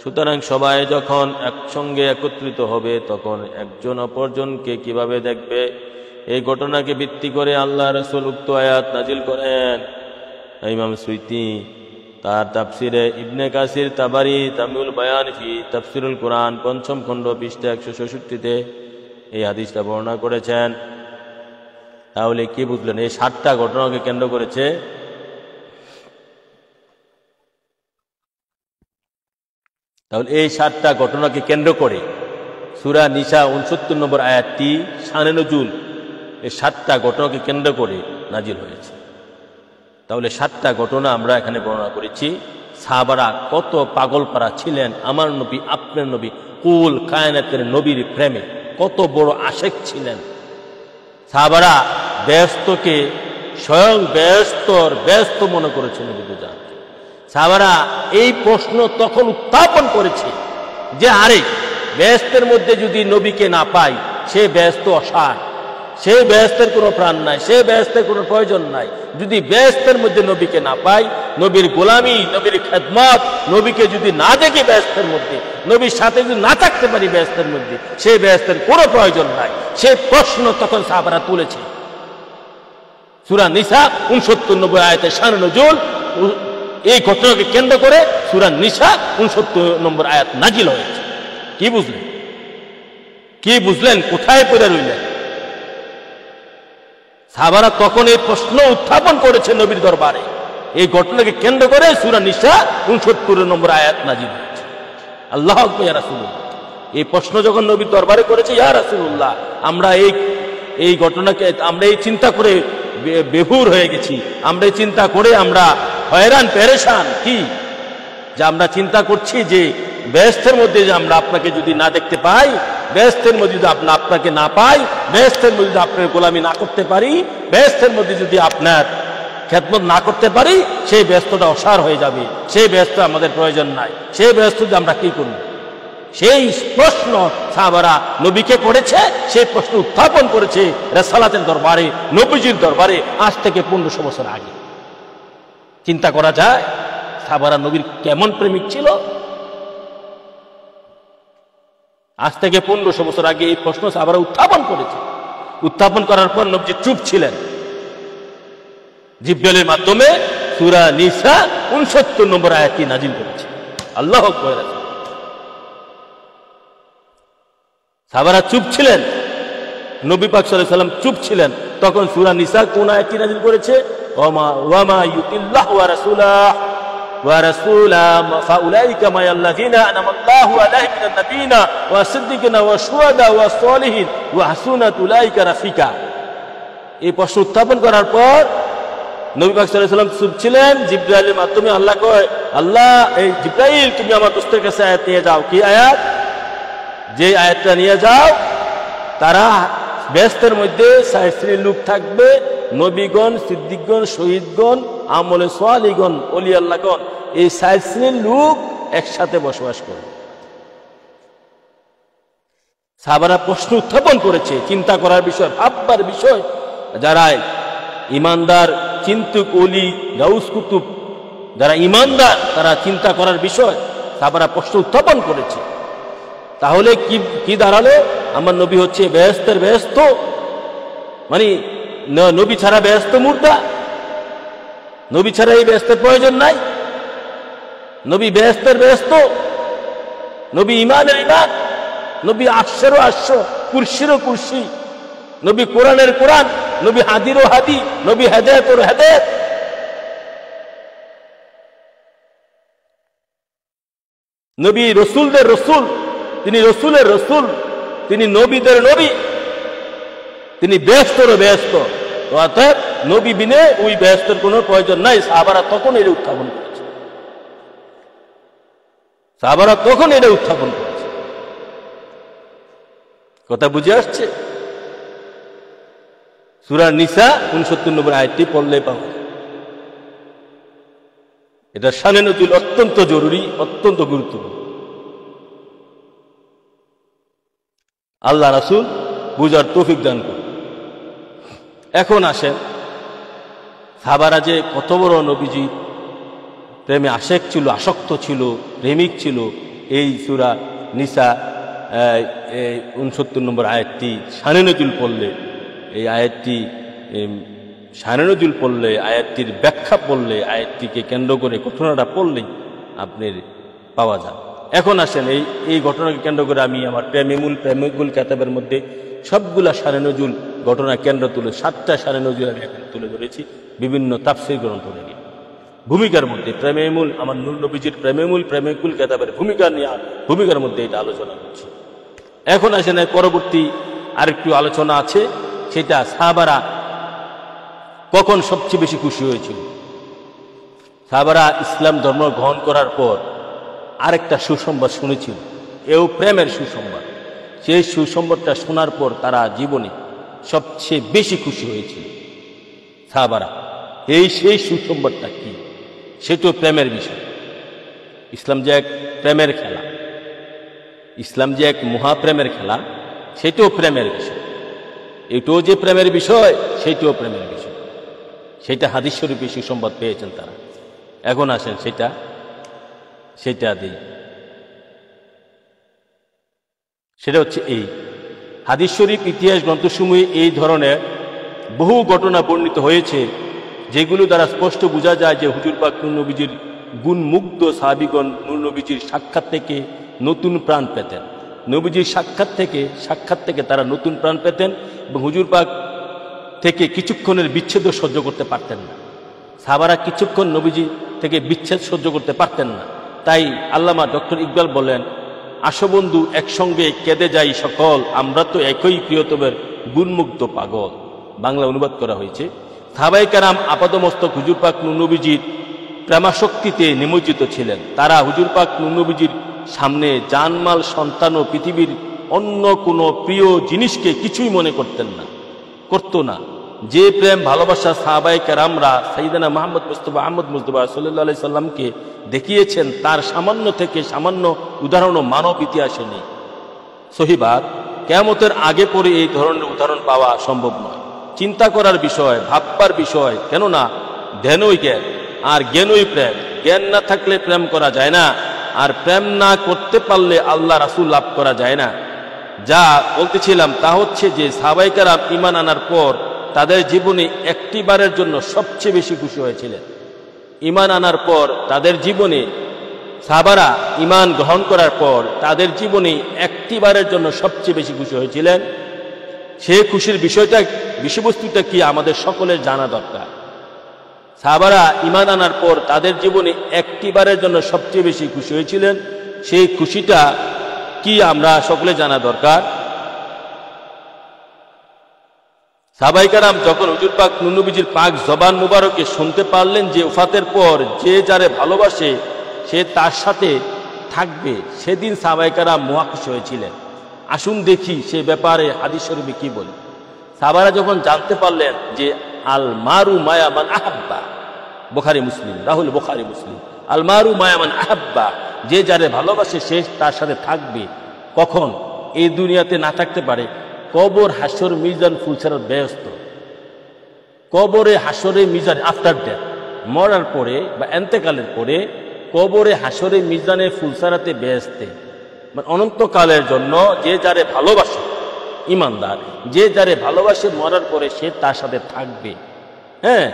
সুতরাং সবাই যখন একসঙ্গে একত্রিত হবে, তখন একজন অপরজনকে কিভাবে দেখবে? এই ঘটনাকে ভিত্তি করে আল্লাহ রাসূল উক্ত আয়াত নাজিল করেন। ইমাম সুয়ুতী তার তাফসিরে ইবনে কাসির, তাবারি তামিউল বায়ান ফি তাফসিরুল কোরআন 5ম খণ্ড, পৃষ্ঠা 166-তে এই হাদিসটা বর্ণনা করেছেন। তাহলে কি বুঝলেন? এই 7টা ঘটনাকে কেন্দ্র করেছে। তাহলে এই 7টা ঘটনাকে কেন্দ্র করে সূরা নিসা 69 নম্বর আয়াতটি শানে নজুল এই 7টা ঘটনাকে কেন্দ্র করে নাজিল হয়েছে। তাহলে 7টা ঘটনা আমরা এখানে বর্ণনা করেছি। সাহাবারা কত পাগলপাড়া ছিলেন আমার নবী, আপনার নবী, কুল কায়নাতের নবীর প্রেমে কত বড় আশেক ছিলেন। সাহাবারা বেহেশতকে স্বয়ং ব্যস্ত মনে করেছেন নবী দুজান। সাহাবারা এই প্রশ্ন তখন উত্থাপন করেছে যে, আরে বেহেশতের মধ্যে যদি নবীকে না পাই, সে বেহেশত অসার, সে বেহেশতের কোনো প্রাণ নাই, সে বেহেশতের কোনো প্রয়োজন নাই। যদি বেহেশতের মধ্যে নবীকে না পাই, নবীর গোলামি, নবীর খেদমত, নবীকে যদি না দেখি বেহেশতের মধ্যে, নবীর সাথে যদি না থাকতে পারি বেহেশতের মধ্যে, সেই বেহেশতের কোনো প্রয়োজন নাই। সেই প্রশ্ন তখন সাহাবারা তুলেছে। সূরা নিসা 69 আয়াতে শান নজুল, এই ঘটনাকে কেন্দ্র করে সূরা নিসা 69 আয়াত নাজিল হয়েছে। কি বুঝলেন? কি বুঝলেন? কোথায় পড়ে রইলেন? সাহাবারা তখন এই প্রশ্ন উত্থাপন করেছে নবীর দরবারে। এই ঘটনাকে কেন্দ্র করে সূরা নিসা 69 আয়াত নাজিল হয়েছে। আল্লাহু আকবার। ইয়া রাসূলুল্লাহ, এই প্রশ্ন যখন নবীর দরবারে করেছে, ইয়া রাসূলুল্লাহ, আমরা এই ঘটনাকে আমরা এই চিন্তা করে বেহুর হয়ে গেছি, আমরা এই চিন্তা করে আমরা হয়রান পেরেশান। কি যে আমরা চিন্তা করছি যে বেহেশতের মধ্যে যে আমরা আপনাকে যদি না দেখতে পাই, বেহেশতের মধ্যে যদি আপনাকে না পাই, বেহেশতের মধ্যে যদি আপনার গোলামি না করতে পারি, বেহেশতের মধ্যে যদি আপনার খেদমত না করতে পারি, সেই বেহেশতটা অসার হয়ে যাবে। সেই বেহেশত আমাদের প্রয়োজন নাই। সেই বেহেশত আমরা কি করব? সেই প্রশ্ন সাহাবারা নবীকে করেছে, সেই প্রশ্ন উত্থাপন করেছে রাসূলের দরবারে, নবীজির দরবারে, আজ থেকে 1500 বছর আগে। চিন্তা করা যায় সাহাবারা নবীর কেমন প্রেমিক ছিল। আজ থেকে 1500 বছর আগে এই প্রশ্ন সাহাবারা উত্থাপন করেছে। উত্থাপন করার পর নবীজি চুপ ছিলেন। জিবরাইলের মাধ্যমে সূরা নিসা 69 আয়াতটি নাজিল করেছে। আল্লাহু আকবার। সাহাবারা চুপ ছিলেন, নবী পাক সাল্লাল্লাহু আলাইহি সাল্লাম চুপ ছিলেন। তখন সূরা নিসা কোন আয়াতটি নাজিল করেছে? ওয়ামা ইউতিল্লাহু ওয়া রাসূলাহু ওয়া রাসূলা ফাউলাইকা মা'আল্লাযিনা আনআমা আল্লাহু আলাইহিম মিনান নাবিয়িনা ওয়া সিদ্দিকিনা ওয়া শুহাদা ওয়া সালিহিন ওয়া হাসুনা উলাইকা রাফিকা। এই প্রশ্ন উত্থাপন করার পর নবী পাক সাল্লাল্লাহু আলাইহি সাল্লাম চুপ ছিলেন। জিবরাইলের মাধ্যমে আল্লাহ কয়, আল্লাহ, এই জিবরাইল তুমি আমার দোস্তের কাছে আয়াত নিয়ে যাও। কি আয়াত? যে আয়াতটা নিয়ে যাও, তারা বেহেশতের মধ্যে ৬০ শ্রেণীর লোক থাকবে, নবীগণ, সিদ্দিকগণ, শহীদগণ, আমলে সালিহগণ, ওলি আল্লাহগণ, এই ৬০ শ্রেণীর লোক একসাথে বসবাস করবে। সাহাবারা প্রশ্ন উত্থাপন করেছে, চিন্তা করার বিষয়, ভাববার বিষয়। যারা ইমানদার, চিন্তুক, ওলি, গাউস কুতুব, যারা ইমানদার, তারা চিন্তা করার বিষয়। সাহাবারা প্রশ্ন উত্থাপন করেছে। তাহলে কি দাঁড়ালো? আমার নবী হচ্ছে বেহেশতের বেহেশত, মানে নবী ছাড়া বেহেশত মুর্দা, নবী ছাড়া এই বেহেশতের প্রয়োজন নাই। নবী বেহেশতের বেহেশত, নবী ইমানের ইমান, নবী আরশেরও আরশ, কুরসিরও কুরসি, নবী কোরআনের কোরআন, নবী হাদিরও হাদি, নবী হেদায়েতের হেদায়েত। নবী রসুলদের রসুল, তিনি রসুলের রসুল, তিনি নবীদের নবী, তিনি বেহেশতেরও বেহেশত। অর্থাৎ নবী বিনে ওই বেহেশতের কোনো প্রয়োজন নাই। সাহাবারা তখন এটা উত্থাপন করেছে। সাহাবারা তখন এটা উত্থাপন করেছে। কথা বুঝে আসছে? সূরা নিসা 69 আয়াতটি পড়লে পাবো। এটা শানে নজুল অত্যন্ত জরুরি, অত্যন্ত গুরুত্বপূর্ণ। আল্লাহ রাসূল বুঝার তৌফিক দান করুন। এখন আসেন, সাহাবারা যে কত বড় নবীজি প্রেমে আশেক ছিল, আসক্ত ছিল, প্রেমিক ছিল, এই সূরা নিসা 69 আয়াতটি শানে নজুল পড়লে, এই আয়াতটি শানে নজুল পড়লে, আয়াতটির ব্যাখ্যা পড়লে, আয়াতটিকে কেন্দ্র করে ঘটনাটা পড়লেই আপনার পাওয়া যায়। এখন আসেন, এই ঘটনাকে কেন্দ্র করে আমি আমার প্রেমিকুল কেতাবের মধ্যে সবগুলা শানে নজুল ঘটনা কেন্দ্র তুলে 7টা শানে নজুল আমি এখানে তুলে ধরেছি বিভিন্ন তাফসীর গ্রন্থ থেকে। ভূমিকার মধ্যে প্রেমেমূল, আমার নূর নবীজির প্রেমিকুল কেতাবের ভূমিকার মধ্যে এটা আলোচনা করছি। এখন আসেন, পরবর্তী আরেকটু আলোচনা আছে, সেটা সাহাবারা কখন সবচেয়ে বেশি খুশি হয়েছিল। সাহাবারা ইসলাম ধর্ম গ্রহণ করার পর আরেকটা সুসংবাদ শুনেছিল, এও প্রেমের সুসংবাদ। সেই সুসংবাদটা শোনার পর তারা জীবনে সবচেয়ে বেশি খুশি হয়েছিল সাহাবারা। সেই সুসংবাদটা কি? সেটাও প্রেমের বিষয়। ইসলাম যে এক প্রেমের খেলা, ইসলাম যে এক মহাপ্রেমের খেলা, সেটাও প্রেমের বিষয়। এটাও যে প্রেমের বিষয়, সেটাও প্রেমের বিষয়। সেটা হাদিস শরীফে সুসংবাদ পেয়েছেন তারা। এখন আসেন সেটা দিই। সেটা হচ্ছে এই হাদিস শরীফ ইতিহাস গ্রন্থসমূহে এই ধরনের বহু ঘটনা বর্ণিত হয়েছে, যেগুলো দ্বারা স্পষ্ট বোঝা যায় যে হুজুর পাক নূর নবীজির গুণমুগ্ধ সাহাবীগণ নূর নবীজির সাক্ষাৎ থেকে নতুন প্রাণ পেতেন। নবীজির সাক্ষাৎ থেকে তারা নতুন প্রাণ পেতেন এবং হুজুর পাক থেকে কিছুক্ষণের বিচ্ছেদ সহ্য করতে পারতেন না। সাহাবারা কিছুক্ষণ নবীজি থেকে বিচ্ছেদ সহ্য করতে পারতেন না। তাই আল্লামা ডক্টর ইকবাল বলেন, আসো বন্ধু একসঙ্গে কেঁদে যাই সকল, আমরা তো একই প্রিয়তমের গুণমুগ্ধ পাগল। বাংলা অনুবাদ করা হয়েছে, সাহাবায়ে কেরাম আপাদমস্তক হুজুর পাক নূর নবীজির প্রেমাসক্তিতে নিমজ্জিত ছিলেন। তারা হুজুর পাক নূর নবীজির সামনে জানমাল, সন্তান ও পৃথিবীর অন্য কোনো প্রিয় জিনিসকে কিছুই মনে করতো না। যে প্রেম ভালোবাসা সাহাবায়ে কেরামরা সাইয়েদনা মুহাম্মদ মুস্তাফা আহমদ মুজতবা সাল্লাল্লাহু আলাইহি সাল্লামকে দেখিয়েছেন, তার সামান্য থেকে সামান্য উদাহরণও মানব ইতিহাসে নেই। সহিবাদ, কিয়ামতের আগে পরে এই ধরনের উদাহরণ পাওয়া সম্ভব নয়। চিন্তা করার বিষয়, ভাববার বিষয়। কেননা ধ্যানই জ্ঞান আর জ্ঞানই প্রেম। জ্ঞান না থাকলে প্রেম করা যায় না, আর প্রেম না করতে পারলে আল্লাহ রাসূল লাভ করা যায় না। যা বলতেছিলাম তা হচ্ছে যে সাহাবায়ে কেরাম ঈমান আনার পর তাদের জীবনে একটিবারের জন্য সবচেয়ে বেশি খুশি হয়েছিলেন। ঈমান আনার পর তাদের জীবনে, সাহাবারা ঈমান গ্রহণ করার পর তাদের জীবনে একটিবারের জন্য সবচেয়ে বেশি খুশি হয়েছিলেন। সেই খুশির বিষয়বস্তুটা কি আমাদের সকলের জানা দরকার। সাহাবারা ঈমান আনার পর তাদের জীবনে একটিবারের জন্য সবচেয়ে বেশি খুশি হয়েছিলেন। সেই খুশিটা কি আমরা সকলে জানা দরকার। সাহাবায়ে কেরাম যখন হুজুর পাক নূর নবীজির পাক জবান মুবারকে শুনতে পারলেন যে ওফাতের পর যে যারে ভালোবাসে সে তার সাথে থাকবে, সেদিন সাহাবায়ে কেরাম মহা খুশি হয়েছিলেন। আসুন দেখি সে ব্যাপারে হাদিস শরীফে কি বলে। সাহাবারা যখন জানতে পারলেন যে আল মারু মায়া মান আহাব্বা, বুখারী মুসলিম, রাহুল বুখারী মুসলিম, আল মারু মায়া মান আহাব্বা, যে যারে ভালোবাসে সে তার সাথে থাকবে। কখন? এই দুনিয়াতে না থাকতে পারে, কবর, হাসর, মিজান, ফুলছাড়ার ব্যস্ত। কবরে, হাসরে, মিজান, আফটার ডেথ, মরার পরে বা এন্তেকালের পরে কবরে, হাসরে, মিজানে, ফুলছাড়াতে ব্যস্তে, মানে অনন্তকালের জন্য যে যারে ভালোবাসে, ইমানদার যে যারে ভালোবাসে, মরার পরে সে তার সাথে থাকবে। হ্যাঁ,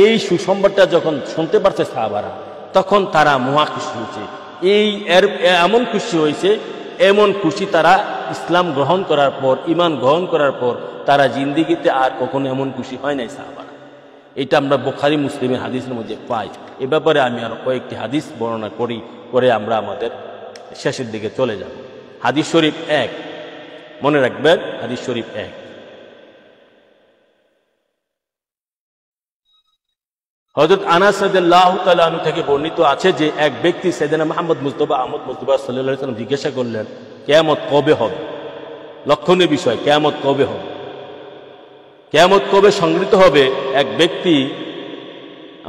এই সুসংবাদটা যখন শুনতে পারছে সাহাবারা, তখন তারা মহা খুশি হয়েছে। এমন খুশি হয়েছে, এমন খুশি তারা ইসলাম গ্রহণ করার পর, ঈমান গ্রহণ করার পর তারা জিন্দিগিতে আর কখনো এমন খুশি হয় নাই সাহাবারা। এটা আমরা বুখারী মুসলিমের হাদিসের মধ্যে পাই। এ ব্যাপারে আমি আরো কয়েকটি হাদিস বর্ণনা করে আমরা আমাদের শেষের দিকে চলে যাব। হাদিস শরীফ 1, মনে রাখবেন, হাদিস শরীফ 1। হযরত আনাস রাদিয়াল্লাহু তাআলা আনহু থেকে বর্ণিত আছে যে এক ব্যক্তি সাইয়েদনা মুহাম্মদ মুস্তাফা আহমদ মুজতবা সাল্লাল্লাহু আলাইহি ওয়াসাল্লাম জিজ্ঞাসা করলেন, কিয়ামত কবে হবে? লক্ষণীয় বিষয়, কিয়ামত কবে হবে? কিয়ামত কবে সংঘটিত হবে? এক ব্যক্তি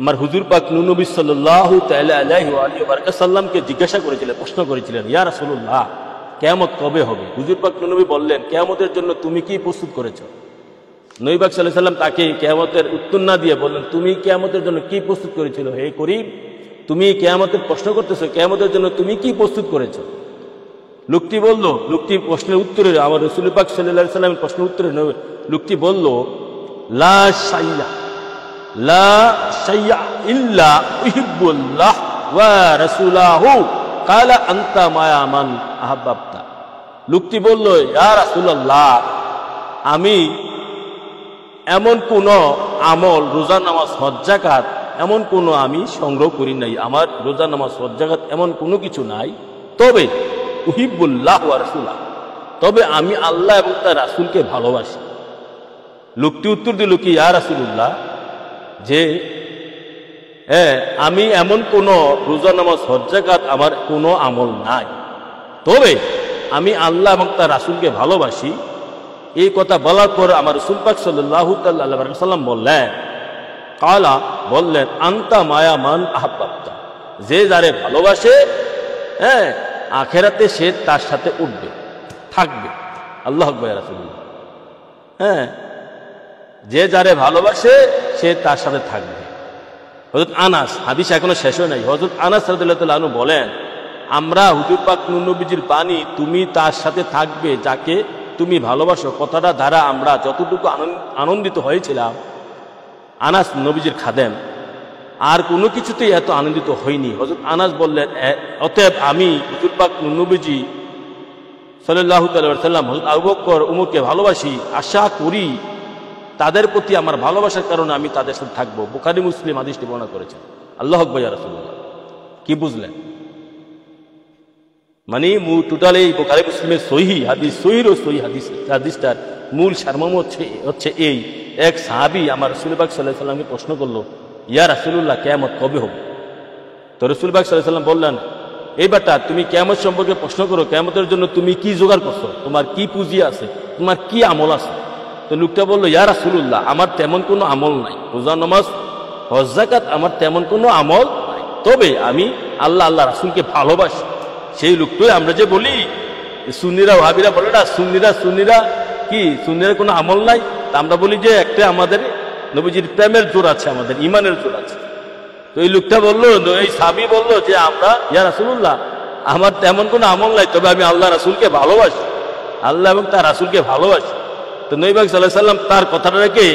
আমার হুজুর পাক নূর নবী সাল্লাল্লাহু তাআলা আলাইহি ওয়া আলিহি ওয়া সাল্লামকে জিজ্ঞাসা করেছিলেন, প্রশ্ন করেছিলেন, ইয়া রাসূলুল্লাহ, কিয়ামত কবে হবে? হুজুর পাক নূর নবী বললেন, কিয়ামতের জন্য তুমি কি প্রস্তুত করেছো? নবী পাক সাল্লাল্লাহু আলাইহি ওয়াসাল্লাম তাকে কিয়ামতের উত্তর না দিয়ে বললেন, তুমি কিয়ামতের জন্য কি প্রস্তুত করেছিল? হে করিম, তুমি কিয়ামতের প্রশ্ন করতেছো, কিয়ামতের জন্য তুমি কি প্রস্তুত করেছো? লোকটি বলল, লোকটির প্রশ্নের উত্তরে, আমার রাসূল পাক সাল্লাল্লাহু আলাইহি ওয়াসাল্লামের প্রশ্নের উত্তরে লোকটি বলল, লা শাইয়া ইল্লা উহিব্বুল্লাহ ওয়া রাসূলাহু ক্বালা আনতা মায়া মান আহাব্বাতা। লোকটি বলল, ইয়া রাসূলুল্লাহ, আমি এমন কোন আমল, রোজা, নামাজ, হজ, যাকাত, এমন কোনো আমি সংগ্রহ করি নাই। আমার রোজা, নামাজ, হজ, যাকাত এমন কোনো কিছু নাই। তবে উহিব্বুল্লাহ ওয়া রাসূলাহ, তবে আমি আল্লাহ এবং তার রাসূলকে ভালোবাসি। লোকটি উত্তর দিল কি, ইয়া রাসূলুল্লাহ, যে আমি এমন কোন রোজা, নামাজ, হজ, যাকাত আমার কোনো আমল নাই, তবে আমি আল্লাহ এবং তার রাসূলকে ভালোবাসি। এই কথা বলার পর আমার রাসূল পাক সাল্লাল্লাহু তাআলা আলাইহি ওয়াসাল্লাম বললেন, আনতা মায়া মান আহাব্বাতা, যে যারে ভালোবাসে, আখেরাতে সে তার সাথে উঠবে, থাকবে। আল্লাহু আকবার, রাসূলুল্লাহ। যে যারে ভালোবাসে সে তার সাথে থাকবে। হযরত আনাস, হাদিস এখনো শেষ হয় নাই, হযরত আনাস রাদিয়াল্লাহু তাআলা আনহু বলেন, আমরা হুজুর পাক নূর নবীজির বাণী তুমি তার সাথে থাকবে যাকে তুমি ভালোবাসো কথাটা দ্বারা আমরা যতটুকু আনন্দিত হয়েছিলাম, আনাস নবীজির খাদেম, আর কোনো কিছুতেই এত আনন্দিত হয়নি। হযরত আনাস বললেন, অতএব আমি হুজুর পাক নূর নবীজি সাল্লাল্লাহু আলাইহি ওয়াসাল্লাম, হযরত আবু বকর, উমরকে ভালোবাসি, আশা করি তাদের প্রতি আমার ভালোবাসার কারণে আমি তাদের সাথে থাকবো। বুখারী মুসলিম হাদিসটি বর্ণনা করেছেন। আল্লাহু আকবার ইয়া রাসূলুল্লাহ। কি বুঝলেন? মানে টোটাল এই বুখারী মুসলিমের সহিহ হাদিস, সহিহ সহিহ হাদিসটার মূল সারমর্ম হচ্ছে এই, এক সাহাবী আমার রাসূল পাক সাল্লাল্লাহু আলাইহি ওয়াসাল্লামকে প্রশ্ন করলো, ইয়া রাসূলুল্লাহ, কিয়ামত কবে হবে? তো রাসূল পাক সাল্লাল্লাহু আলাইহি ওয়াসাল্লাম বললেন, এই বেটা, তুমি কিয়ামত সম্পর্কে প্রশ্ন করো, কিয়ামতের জন্য তুমি কি জোগাড় করছো, তোমার কি পুঁজি আছে, তোমার কি আমল আছে? তো লোকটা বললো, ইয়া রাসূলুল্লাহ, আমার তেমন কোনো আমল নাই, রোজা নামাজ হজ যাকাত আমার তেমন কোনো আমল নাই, তবে আমি আল্লাহ রাসূলকে ভালোবাসি। সেই লোকটাই আমরা যে বলি সুন্নিরা ওয়াহাবিরা বলে না, সুন্নিরা কি সুন্নিরা কোনো আমল নাই, তা আমরা বলি যে একটা আমাদের নবীজির প্রেমের জোর আছে, আমাদের ইমানের জোর আছে। তো এই লোকটা বললো, এই সাহাবী বললো যে আমরা, ইয়া রাসূলুল্লাহ, আমার তেমন কোনো আমল নাই, তবে আমি আল্লাহ রাসূলকে ভালোবাসি, আল্লাহ এবং তার রাসূলকে ভালোবাসি। তো নবী পাক সাল্লাল্লাহু আলাইহি ওয়াসাল্লাম তার কথাটাকে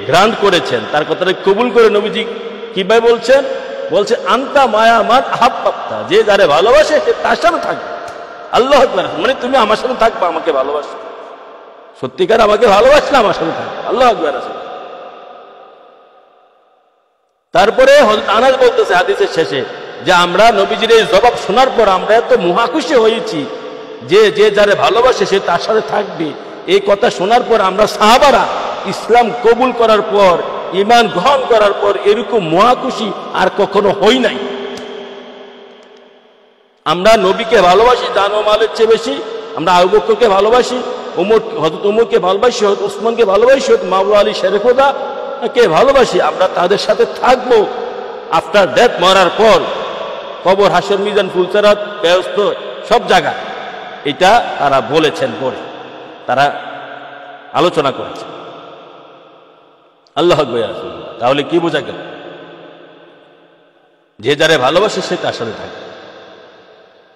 গ্রান্ট করেছেন, তার কথাটাকে কবুল করে নবীজি কিভাবে বলছেন, বলছে, আন্তা মায়া মান আহাব্বাতা, যে যারে ভালোবাসে সে তার সাথে থাকবে। আল্লাহু আকবার, মানে তুমি আমার সাথে থাকবে, আমাকে ভালোবাসো, সত্যিকার আমাকে ভালোবাসলে আমার সাথে থাকবে। আল্লাহু আকবার। তারপরে হযরত আনাস বলতেছে হাদিসের শেষে যে আমরা নবীজির এই জবাব শোনার পর আমরা এত মহাখুশি হয়েছি যে যে যারে ভালোবাসে সে তার সাথে থাকবে। এই কথা শোনার পর আমরা সাহাবারা ইসলাম কবুল করার পর, ঈমান গ্রহণ করার পর এরকম মহাখুশি আর কখনো হই নাই। আমরা নবীকে ভালোবাসি জান ও মালের চেয়ে বেশি, আমরা আবু বকরকে ভালোবাসি, হযরত ওমরকে ভালোবাসি, হযরত উসমানকে ভালোবাসি, হযরত মাওলানা আলী শেরেখোদা কে ভালোবাসি। আমরা তাদের সাথে থাকবো আফটার ডেথ, মরার পর, কবর, হাসর, মিজান, ফুলসেরাত, বেহেশত, সব জায়গা। এটা তারা বলেছেন, পরে তারা আলোচনা করেছে। আল্লাহু আকবার। তাহলে কি বোঝা গেল? যে যারে ভালোবাসে সে তার সাথে থাকে।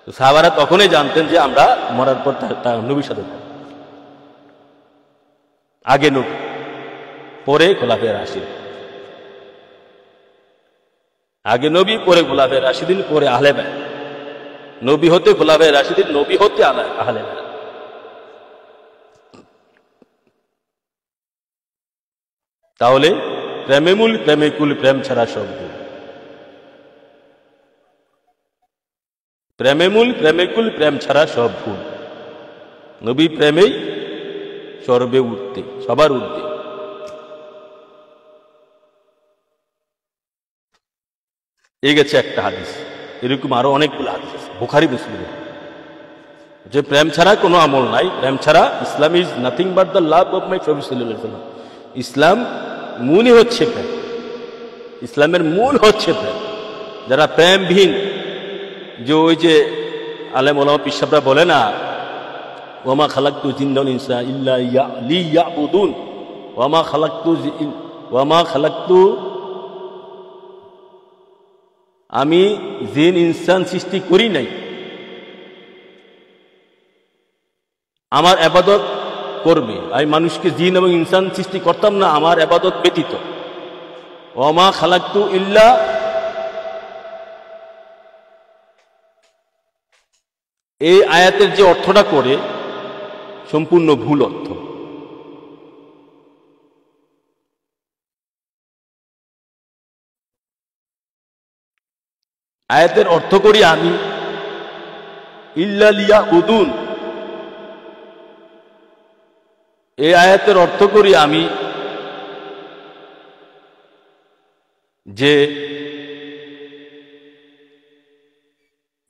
তো সাহাবারা তখনই জানতেন যে আমরা মরার পর তার নবীর সাথে থাকি। আগে নবী, পরে খোলাফায়ে রাশিদিন। আগে নবী, পরে খোলাফায়ে রাশিদিন, পরে আহলে বাইত। নবী হতে খোলাফায়ে রাশিদিন, নবী হতে আহলে বাইত। তাহলে প্রেমে মূল, প্রেমে কুল, প্রেম ছাড়া সব ভুল। প্রেমে মূল, প্রেমে কুল, প্রেম ছাড়া সব ভুল। নবী প্রেমেই সর্বে উঠতে, সবার উঠতে। এই গেছে একটা হাদিস, এরকম আরো অনেকগুলো হাদিস আছে বুখারী মুসলিমে, যে প্রেম ছাড়া কোনো আমল নাই, প্রেম ছাড়া Islam is nothing but the love of my prophet সাল্লাল্লাহু আলাইহি ওয়াসাল্লাম। ইসলাম মূলই হচ্ছে প্রেম, ইসলামের মূল হচ্ছে প্রেম। যারা প্রেমহীন, যে ওই যে আলেম ওলামা পিসাবরা বলে না, ওয়ামা খালাকতু জিন্না ওয়াল ইনসা ইল্লা লিয়াবুদুন, ওয়ামা খালাকতু, আমি জিন ইনসান সৃষ্টি করি নাই আমার ইবাদত করবে। আমি মানুষকে জিন এবং ইনসান সৃষ্টি করতাম না আমার ইবাদত ব্যতীত। ওয়ামা খালাকতু ইল্লা, এই আয়াতের যে অর্থটা করে সম্পূর্ণ ভুল অর্থ। আয়াতের অর্থ করি আমি ইল্লা লিয়াবুদুন, এই আয়াতের অর্থ করি আমি যে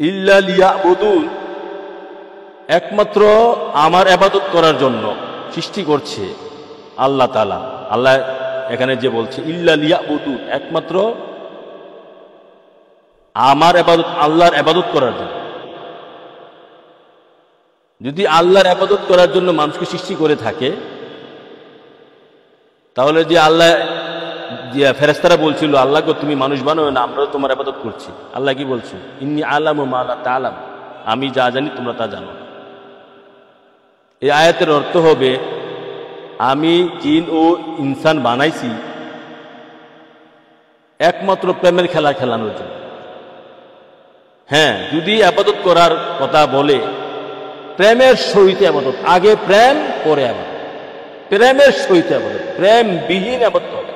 ইল্লা লিয়াবুদুন, একমাত্র আমার ইবাদত করার জন্য সৃষ্টি করছে আল্লাহ তাআলা। আল্লাহ এখানে যে বলছে ইল্লা লিয়াবুদুন, একমাত্র আমার ইবাদত, আল্লাহর ইবাদত করার জন্য। যদি আল্লাহর ইবাদত করার জন্য মানুষকে সৃষ্টি করে থাকে, তাহলে যে আল্লাহ ফেরেশতারা বলছিল, আল্লাহ গো তুমি মানুষ বানাও না, আমরা তোমার ইবাদত করছি। আল্লাহ কি বলছেন? ইন্নী আলামু মা লা তা'লাম, আমি যা জানি তোমরা তা জানো। এই আয়াতের অর্থ হবে আমি জিন ও ইনসান বানাইছি একমাত্র প্রেমের খেলা খেলানোর জন্য। হ্যাঁ, যদি ইবাদত করার কথা বলে প্রেমের সহিত ইবাদত, আগে প্রেম পরে ইবাদত, প্রেমের সহিত ইবাদত, প্রেমবিহীন ইবাদত হবে।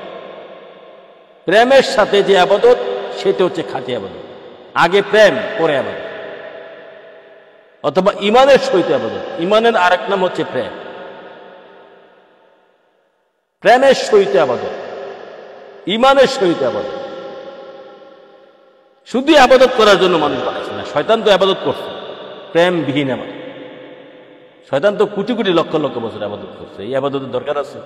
প্রেমের সাথে যে ইবাদত সেটা হচ্ছে খাঁটি ইবাদত, আগে প্রেম পরে ইবাদত। অথবা ইমানের সহিত ইবাদত, ইমানের আরেক নাম হচ্ছে প্রেম। প্রেমের সহিত ইবাদত, ইমানের সহিত ইবাদত। শুধু ইবাদত করার জন্য মানুষ বানাইছে না, শয়তান তো ইবাদত করছে প্রেমবিহীন ইবাদত। শয়তান তো কোটি কোটি লক্ষ লক্ষ বছর ইবাদত করছে, এই ইবাদতের দরকার আছে?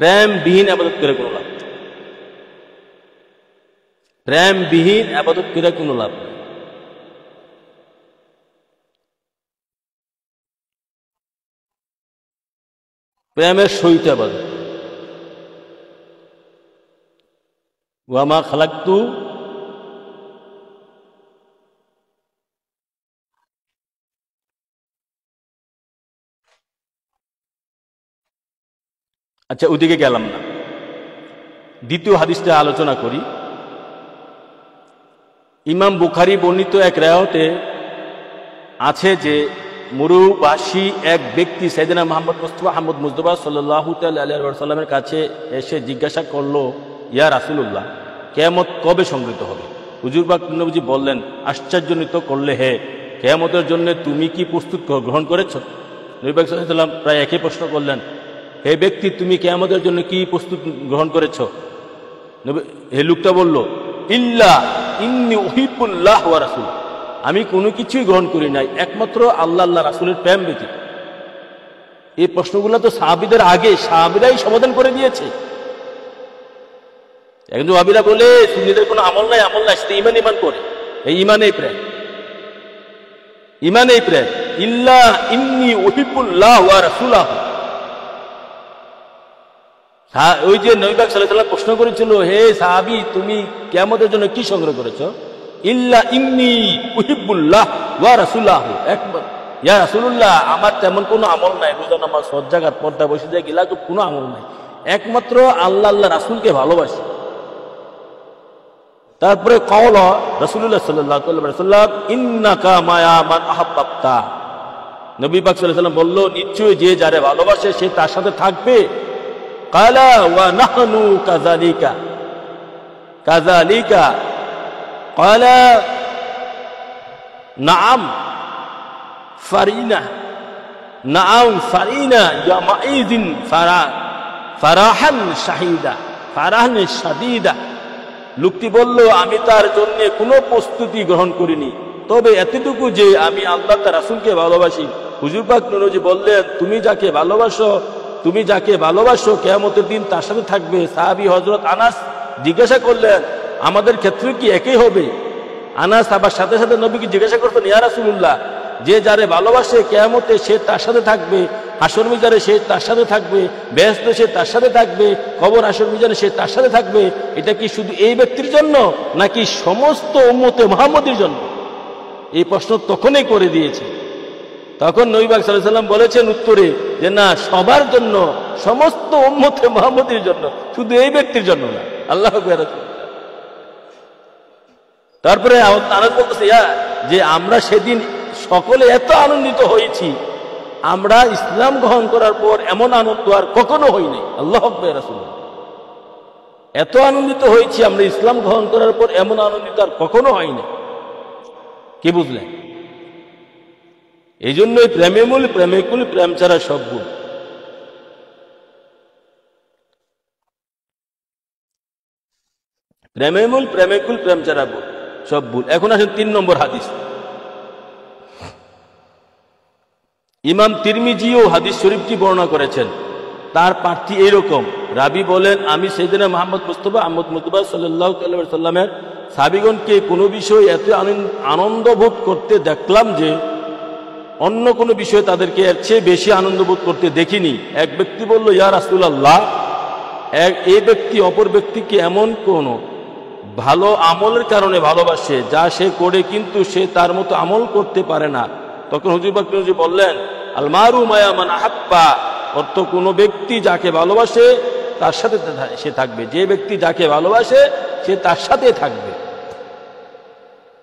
প্রেমবিহীন ইবাদত করে কোনো লাভ নেই, প্রেমবিহীন ইবাদত করে কোনো লাভ নেই। প্রেমের সহিত ইবাদত। ওয়া মা খালাকতু আচ্ছা, ওদিকে গেলাম না, দ্বিতীয় হাদিসটা আলোচনা করি। ইমাম বুখারী বর্ণিত এক রিওয়ায়াতে আছে যে মরুবাসী এক ব্যক্তি সাইয়েদনা মুহাম্মদ মুস্তাফা সাল্লাল্লাহু তাআলা আলাইহি ওয়াসাল্লামের কাছে এসে জিজ্ঞাসা করলো, ইয়া রাসূলুল্লাহ, কিয়ামত কবে সংঘটিত হবে? হুজুর পাক নবীজি বললেন, আশ্চর্যান্বিত করলে হে, কিয়ামতের জন্য তুমি কি প্রস্তুত গ্রহণ করেছো? নবী পাক সাল্লাল্লাহু আলাইহি ওয়াসাল্লাম প্রায় একই প্রশ্ন করলেন, হে ব্যক্তি তুমি কিয়ামতের জন্য কি প্রস্তুত গ্রহণ করেছো? হে লোকটা বলল, ইল্লা ইন্নী উহিব্বুল্লাহ ওয়া রাসূল, আমি কোনো কিছুই গ্রহণ করি নাই একমাত্র আল্লাহ আল্লাহ রাসূলের প্রেম ব্যতীত। এই প্রশ্নগুলো তো সাহাবীদের আগে সাহাবীরাই সমাধান করে দিয়েছে। এখন ওয়াহাবীরা বলে সুন্নিদের কোনো আমল নাই, আমল নাই, সেটা ঈমান ঈমান করে। এই ঈমানেই প্রেম, ঈমানেই প্রেম। ইল্লা ইন্নী উহিব্বুল্লাহ ওয়া রাসূলাহু, ওই যে নবী পাক সাল্লাল্লাহু আলাইহি ওয়াসাল্লাম প্রশ্ন করেছিল, হে সাহাবী তুমি কিয়ামতের জন্য কি সংগ্রহ করেছো? ইল্লা ইন্নী উহিব্বুল্লাহ ওয়া রাসূলাহু, একবার ইয়া রাসূলুল্লাহ আমার তেমন কোনো আমল নাই, রোজা নামাজ হজ যাকাত পর্দা বসে যায় গিলা কোনো আমল নাই, একমাত্র আল্লাহ আল্লাহ রাসূলকে ভালোবাসি। তারপরে কওলা রাসূলুল্লাহ সাল্লাল্লাহু আলাইহি ওয়াসাল্লাম, ইন্নাকা মায়া মান আহাব্বাতা, নবী পাক সাল্লাল্লাহু আলাইহি ওয়াসাল্লাম বলল, নিশ্চয়ই যে যারে ভালোবাসে সে তার সাথে থাকবে। কালা ওয়া নাহনু কাযালিকা কাযালিকা, ক্বালা নাআম ফারিনা, নাআম ফারিনা ইয়ামাইযিন ফারাহান শাহিদা ফারাহান শাদীদা। লোকটি বলল, আমি তার জন্য কোনো প্রস্তুতি গ্রহণ করিনি, তবে এতটুকু যে আমি আল্লাহ তার রাসূলকে ভালোবাসি। হুজুর পাক নবী বললেন, তুমি যাকে ভালোবাসো কিয়ামতের দিন তার সাথে থাকবে। সাহাবী হযরত আনাস জিজ্ঞাসা করলেন, আমাদের ক্ষেত্রে কি একই হবে? আনাস আবার সাথে সাথে নবীকে জিজ্ঞাসা করতেন, ইয়া রাসূলুল্লাহ, যে যারে ভালোবাসে কিয়ামতে সে তার সাথে থাকবে, হাসর মিজানে সে তার সাথে থাকবে, বেহেশতে সে তার সাথে থাকবে, কবর হাসর মিজানে সে তার সাথে থাকবে, এটা কি শুধু এই ব্যক্তির জন্য নাকি সমস্ত উম্মতে মুহাম্মদের জন্য? এই প্রশ্ন তখনই করে দিয়েছে। তখন নবী পাক সাল্লাল্লাহু আলাইহি ওয়াসাল্লাম বলেছেন উত্তরে যে না, সবার জন্য, সমস্ত উম্মতে মুহাম্মদের জন্য, শুধু এই ব্যক্তির জন্য না। আল্লাহু আকবার। তারপরে আনাস বলতেছে যে আমরা সেদিন সকলে এত আনন্দিত হয়েছি, আমরা ইসলাম গ্রহণ করার পর এমন আনন্দ আর কখনো হয়নি। আল্লাহু আকবার। রাসূলুল্লাহ, এত আনন্দিত হয়েছি আমরা ইসলাম গ্রহণ করার পর, এমন আনন্দিত আর কখনো হয়নি। কি বুঝলেন? এই জন্যই প্রেমে মূল প্রেমিকুল, প্রেম ছাড়া সব ভুল। প্রেমে মূল প্রেমিকুল, প্রেম ছাড়া ভুল, সব ভুল। এখন আসেন 3 নম্বর হাদিস। ইমাম তিরমিজিও হাদিস শরীফটি বর্ণনা করেছেন। তার পাঠটি এইরকম, রাবি বলেন, আমি সাইয়েদনা মুহাম্মদ মুস্তাফা সাল্লাল্লাহু আলাইহি ওয়াসাল্লামের সাহাবীগণকে কোনো বিষয়ে এত আনন্দ ভোগ করতে দেখলাম যে অন্য কোনো বিষয়ে তাদেরকে এর চেয়ে বেশি আনন্দ বোধ করতে দেখিনি। এক ব্যক্তি বলল, ইয়া রাসূলুল্লাহ, এই ব্যক্তি অপর ব্যক্তিকে এমন কোনো ভালো আমলের কারণে ভালোবাসে যা সে করে কিন্তু সে তার মতো আমল করতে পারে না। তখন হুজুর পাক বললেন, আল মারু মায়া মান আহাব্বা, অর্থ কোনো ব্যক্তি যাকে ভালোবাসে তার সাথে সে থাকবে। যে ব্যক্তি যাকে ভালোবাসে সে তার সাথে থাকবে।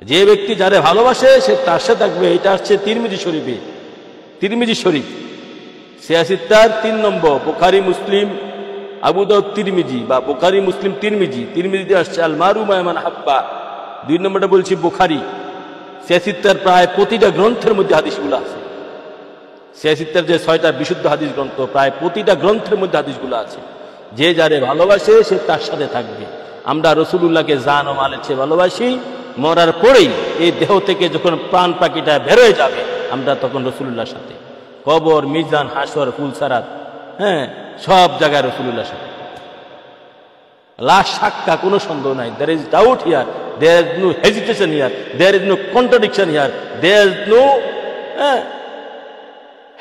যে ব্যক্তি যারে ভালোবাসে সে তার সাথে থাকবে। এটা হচ্ছে তিরমিজি শরীফে, তিরমিজি শরীফ 86 3 নম্বর, বুখারী মুসলিম আবু দাউদ তিরমিজি বা বুখারী মুসলিম তিরমিজিতে আসছে আল মারু মায়া মান আহাব্বা। 2 নম্বরটা বলছি বুখারী 86 প্রায় প্রতিটা গ্রন্থের মধ্যে হাদিসগুলো আছে। 86 যে 6টা বিশুদ্ধ হাদিস গ্রন্থ, প্রায় প্রতিটা গ্রন্থের মধ্যে হাদিসগুলো আছে। যে যারে ভালোবাসে সে তার সাথে থাকবে। আমরা রাসূলুল্লাহকে জান ও মালের চেয়ে ভালোবাসি। মরার পরেই এই দেহ থেকে যখন প্রাণ পাখিটা বেরোয় যাবে, আমরা তখন রাসূলুল্লাহর সাথে। কবর, মিজান, হাসর, ফুলসারাত, সব জায়গায় রাসূলুল্লাহর সাথে। লাশ সাক্কা, কোনো সন্দেহ নাই। There is doubt here, there is no hesitation here, there is no contradiction here, there is no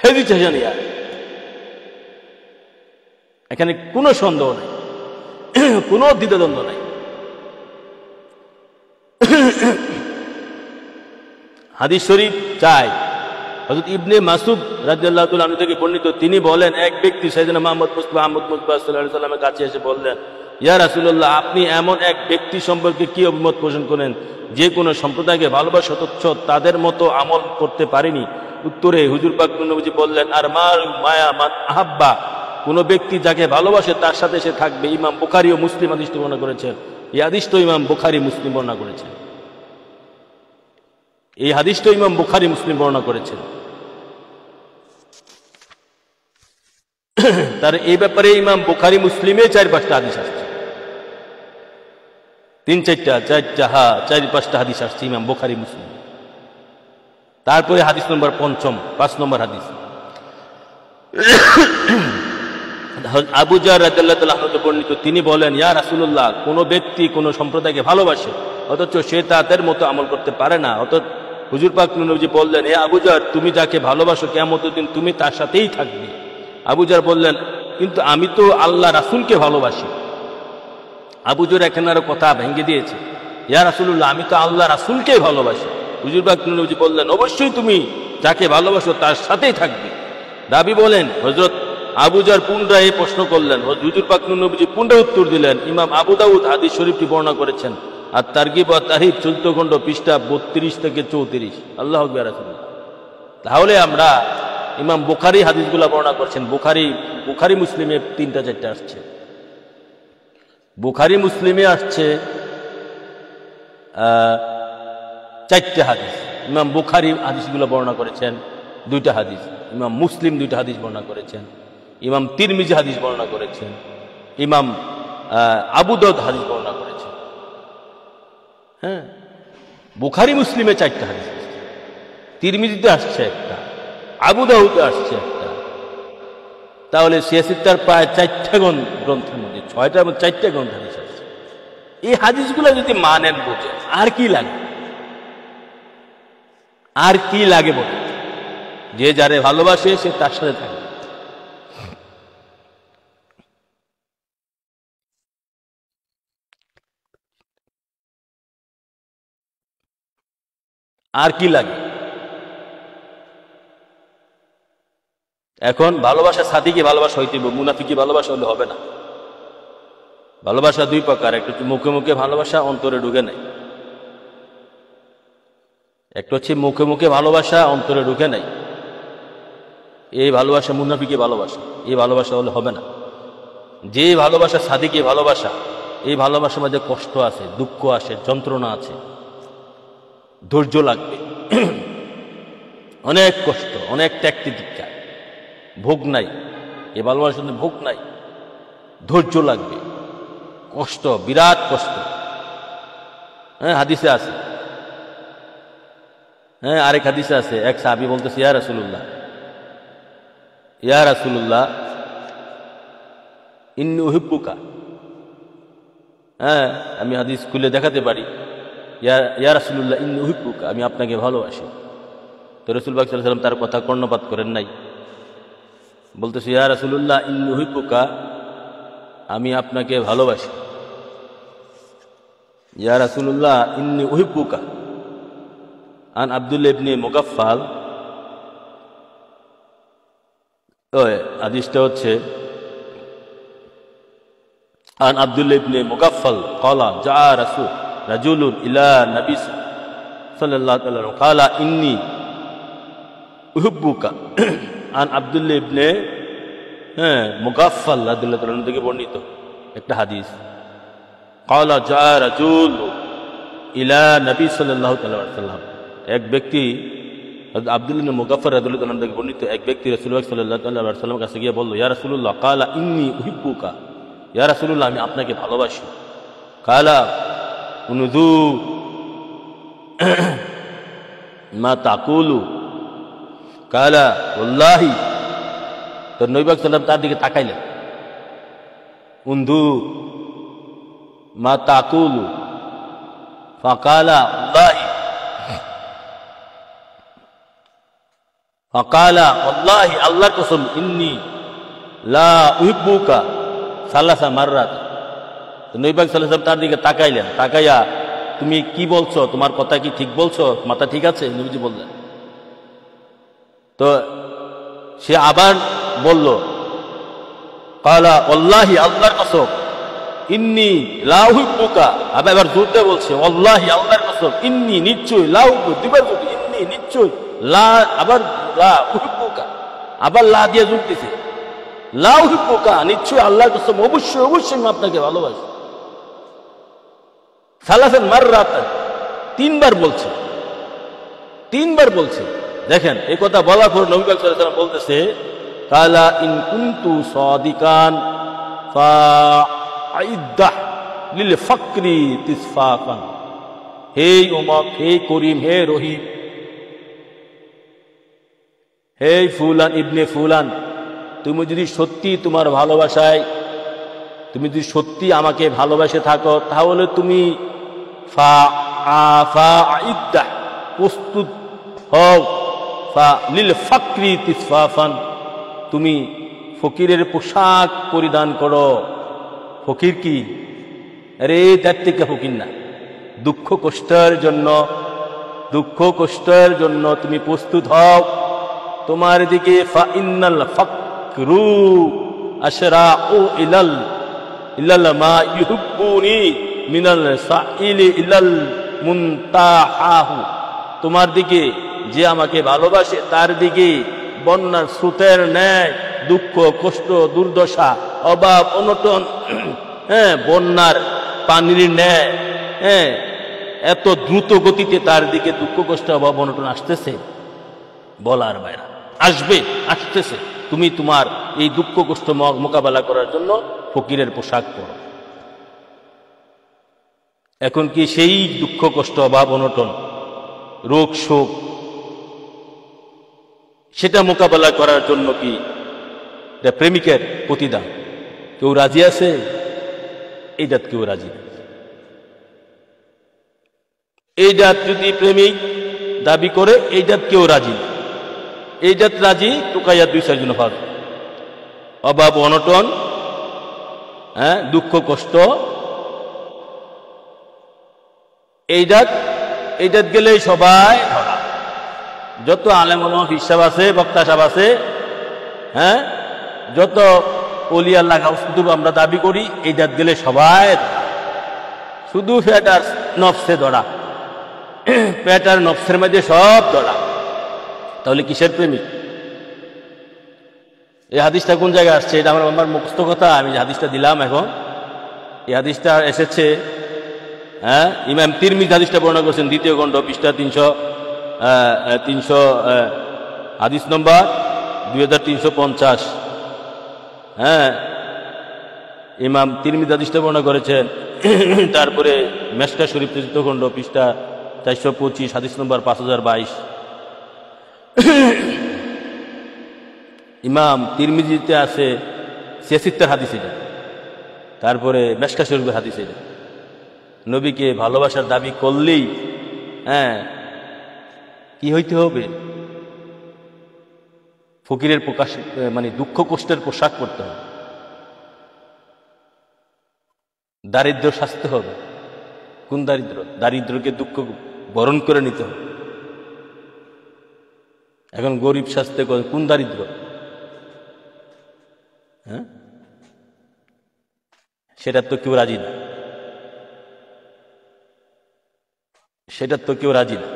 hesitation here. এখানে কোনো সন্দেহ নাই, কোনো দ্বিধাদ্বন্দ্ব নাই। হাদিস শরীফ চাই, হযরত ইবনে মাসউদ রাদিয়াল্লাহু তাআলা আনহু থেকে বর্ণিত, তিনি বলেন, এক ব্যক্তি সাইয়েদনা মুহাম্মদ মুস্তাফা সাল্লাল্লাহু আলাইহি সাল্লামের কাছে এসে বললেন, ইয়া রাসূলুল্লাহ, আপনি এমন এক ব্যক্তি সম্পর্কে কি অভিমত পোষণ করেন যে কোনো সম্প্রদায়কে ভালোবাসা অথচ তাদের মতো আমল করতে পারেনি? উত্তরে হুজুর পাক নবীজি বললেন, আর মায়া মান আহাব্বা, কোনো ব্যক্তি যাকে ভালোবাসে তার সাথে সে থাকবে। ইমাম বুখারী ও মুসলিম হাদিসটি বর্ণনা করেছেন। এই হাদিসটি ইমাম বুখারী মুসলিম বর্ণনা করেছেন। এই হাদিসটি ইমাম বুখারী মুসলিম বর্ণনা করেছেন। তার এই ব্যাপারে ইমাম বুখারী মুসলিমে 4-5টা হাদিস আসছে। 4-5টা হাদিস আসছে ইমাম বুখারী মুসলিম। তারপরে হাদিস নম্বর 5 নম্বর হাদিস, আবু জার রাদিয়াল্লাহু তাআলা আনহু বর্ণিত, তিনি বলেন, ইয়া রাসূলুল্লাহ, কোন ব্যক্তি কোন সম্প্রদায়কে ভালোবাসে অথচ সে তাদের মতো আমল করতে পারে না। অথচ হুজুর পাক নবী বললেন, হে আবু জার, তুমি যাকে ভালোবাসো কিয়ামতের দিন তুমি তার সাথেই থাকবে। আবু জার বললেন, কিন্তু আমি তো আল্লাহ রাসূলকে ভালোবাসি। আবু জার এখানে আরো কথা ভেঙে দিয়েছে, ইয়া রাসূলুল্লাহ, আমি তো আল্লাহ রাসূলকে ভালোবাসি। হুজুর পাক নবী বললেন, অবশ্যই তুমি যাকে ভালোবাসো তার সাথেই থাকবে। রাবী বলেন, হযরত আবু জার পুনরায় প্রশ্ন করলেন, হুজুর পাক নবী পুনরায় উত্তর দিলেন। ইমাম আবু দাউদ হাদিস শরীফটি বর্ণনা করেছেন। আর তারগিব ওয়া তারহিব 14 খণ্ড, পৃষ্ঠা 32 থেকে 34। আল্লাহু আকবার। তাহলে আমরা ইমাম বুখারী হাদিসগুলো বর্ণনা করছেন। বুখারী মুসলিমে 3-4টা আসছে। বুখারী মুসলিমে আসছে 4টা হাদিস। ইমাম বুখারী হাদিসগুলো বর্ণনা করেছেন 2টা হাদিস। ইমাম মুসলিম 2টা হাদিস বর্ণনা করেছেন। ইমাম তিরমিজি হাদিস বর্ণনা করেছেন। ইমাম আবু দাউদ হাদিস বর্ণনা করেছেন। বুখারী মুসলিমে 4টা হাদিস আসছে। তিরমিজিতে আসছে 1টা, আবু দাউদে আসছে 1টা। তাহলে 86টার প্রায় 4টা গ্রন্থের মধ্যে 6টার মধ্যে 4টা গ্রন্থ হাদিস আসছে। এই হাদিসগুলো যদি মানেন, বোঝেন, আর কি লাগে? আর কি লাগে বলে? যে যারে ভালোবাসে সে তার সাথে থাকে। আর কি লাগে? এখন ভালোবাসা সাদিকে ভালোবাসা হইতে হবে, মুনাফিকি ভালোবাসা হলে হবে না। ভালোবাসা 2 প্রকার, একটা হচ্ছে মুখে মুখে ভালোবাসা, অন্তরে ঢুকে নাই। একটা হচ্ছে মুখে মুখে ভালোবাসা, অন্তরে ঢুকে নাই। এই ভালোবাসা মুনাফিকি ভালোবাসা। এই ভালোবাসা হলে হবে না। যে ভালোবাসা সাদিকে ভালোবাসা, এই ভালোবাসার মধ্যে কষ্ট আছে, দুঃখ আছে, যন্ত্রণা আছে, ধৈর্য লাগবে, অনেক কষ্ট, অনেক ত্যাগ তিতিক্ষা, ভোগ নাই। এই ভালোবাসার মধ্যে ভোগ নাই, ধৈর্য লাগবে, কষ্ট, বিরাট কষ্ট। হাদিসে আছে, আরেক হাদিসে আছে, এক সাহাবী বলতেছে, ইয়া রাসূলুল্লাহ, ইন্নী উহিব্বুকা। আমি হাদিস খুলে দেখাতে পারি, ইয়া রাসূলুল্লাহ, ইন্নী উহিব্বুকা, আমি আপনাকে ভালোবাসি। তো রাসূল পাক সাল্লাল্লাহু আলাইহি ওয়াসাল্লাম তার কথা কর্ণপাত করেন নাই। বলতেছে, ইয়া রাসূলুল্লাহ ইন্নী উহিব্বুকা, আমি আপনাকে ভালোবাসি। ইয়া রাসূলুল্লাহ ইন্নী উহিব্বুকা। আন আব্দুল্লাহ ইবনে মুগাফফাল, হাদিসটা হচ্ছে আন আব্দুল্লাহ ইবনে মুগাফফাল ক্বালা জাআ রাজুলুন ইলা নবী সাল্লাল্লাহু আলাইহি ওয়াসাল্লাম ক্বালা ইন্নী উহিব্বুকা। আন আব্দুল্লাহ ইবনে মুগাফফাল রাদিয়াল্লাহু তাআলা থেকে বর্ণিত একটা হাদিস। ক্বালা জাআ রাজুল ইলা নবী সাল্লাল্লাহু আলাইহি ওয়াসাল্লাম, এক ব্যক্তি আব্দুল্লাহ ইবনে মুগাফফাল রাদিয়াল্লাহু তাআলা থেকে বর্ণিত, এক ব্যক্তি রাসূলুল্লাহ সাল্লাল্লাহু আলাইহি ওয়াসাল্লামের কাছে গিয়ে বলল, ইয়া রাসূলুল্লাহ ক্বালা ইন্নী উহিব্বুকা, ইয়া রাসূলুল্লাহ আমি আপনাকে ভালোবাসি। ক্বালা উনযুর মা তাকুলু, ক্বালা ওয়াল্লাহি। তো নবী পাক সাল্লাল্লাহু আলাইহি ওয়াসাল্লাম তার দিকে তাকাইলেন, উনযুর মা তাকুলু, ফাকালা ওয়াল্লাহি, ফাকালা ওয়াল্লাহি আল্লাহর কসম, ইন্নী লা উহিব্বুকা সালাসা মাররাত। তো নবী পাক সাল্লাল্লাহু আলাইহি ওয়াসাল্লাম তার দিকে তাকাইলেন, তাকাইয়া তুমি কি বলছো, তোমার কথা কি ঠিক বলছো, মাথা ঠিক আছে? নবীজি বললেন। তো সে আবার বলল, ক্বালা ওয়াল্লাহি আল্লাহর কসম, ইন্নী লা উহিব্বুকা। আবার জোর দিয়ে বলছে, ওয়াল্লাহি আল্লাহর কসম, ইন্নী নিশ্চয়, লা উহিব্বুকা দুইবার জোর, ইন্নী নিশ্চয়, লা আবার লা উহিব্বুকা, আবার লা দিয়ে জোর দিছে, লা উহিব্বুকা নিশ্চয় আল্লাহর কসম, অবশ্যই অবশ্যই আমি আপনাকে ভালোবাসি। সালাসান মাররাতান, তিনবার বলছে, তিনবার বলছে। দেখেন এই কথা বলার পর নবী পাক সাল্লাল্লাহু আলাইহি ওয়াসাল্লাম বলতেছে, কালা ইন কুনতু সাদিকান ফাআইদ্দাহ লিল ফাকরি তিসফাকান। হে উমর, হে করিম, হে রহিম, হে ফুলান ইবনে ফুলান, তুমি যদি সত্যি তোমার ভালোবাসায়, তুমি যদি সত্যি আমাকে ভালোবাসে থাকো, তাহলে তুমি ফাআইদ্দাহ প্রস্তুত হও, লিল ফাকরি তিসফাফান তুমি ফকিরের পোশাক পরিধান করো। ফকির কি? আরে তার থেকে ফকির না, দুঃখ কষ্টের জন্য, দুঃখ কষ্টের জন্য তুমি প্রস্তুত হও। তোমার দিকে ফাইন্নাল ফাকরু আশরাউ ইলাল মা ইউহিব্বুনি মিনাল সাইলি ইলাল মুনতাহাহু। তোমার দিকে যে আমাকে ভালোবাসে তার দিকে বন্যার স্রোতের ন্যায় দুঃখ কষ্ট দুর্দশা অভাব অনটন, বন্যার পানির ন্যায় এত দ্রুত গতিতে তার দিকে দুঃখ কষ্ট অভাব অনটন আসতেছে, বলার বাইরে আসবে, আসতেছে। তুমি তোমার এই দুঃখ কষ্ট মোকাবেলা করার জন্য ফকিরের পোশাক পরো। এখন কি সেই দুঃখ কষ্ট অভাব অনটন রোগ শোক সেটা মোকাবেলা করার জন্য কি প্রেমিকের প্রতিদান কেউ রাজি আছে? এই জাত কেউ রাজি। এই জাত যদি প্রেমিক দাবি করে, এই জাত কেউ রাজি। এই জাত রাজি টুকাইয়া দুই চারজন পাবে, অভাব অনটন, দুঃখ কষ্ট, এই জাত গেলেই সবাই ধরা। যত আলেম ওলামা হিসাব আছে, বক্তা সাহেব আছে, যত ওলি আল্লাহ গাউসুদ আমরা দাবি করি, এই জাত গেলে সবাই শুধু পেটার নফসে ধরা, পেটার নফসের মধ্যে সব ধরা। তাহলে কিসের প্রেমিক? এই হাদিসটা কোন জায়গায় আসছে? এটা আমার মুখস্থ কথা, আমি যে হাদিসটা দিলাম এখন, এই হাদিসটা এসেছে ইমাম তিরমিজি হাদিসটা বর্ণনা করেছেন, দ্বিতীয় খণ্ড পৃষ্ঠা 300 হাদিস নম্বর 2350। ইমাম তিরমিজি হাদিসটা বর্ণনা করেছেন। তারপরে মেশকা শরীফ তৃতীয় খণ্ড পৃষ্ঠা 425 হাদিস নম্বর 5022। ইমাম তিরমিজিতে আছে 76 হাদিস এটা। তারপরে মেশকা শরীফের হাদিস এটা। নবীকে ভালোবাসার দাবি করলেই কি হইতে হবে? ফকিরের প্রকাশ মানে দুঃখ কষ্টের পোশাক পরতে হবে, দারিদ্র সাজতে হবে। কোন দারিদ্র? দারিদ্রকে দুঃখ বরণ করে নিতে হবে। এখন গরিব সাজতে কোন দারিদ্র? হ্যাঁ, সেটা তো কেউ রাজি না, সেটা তো কেউ রাজি না।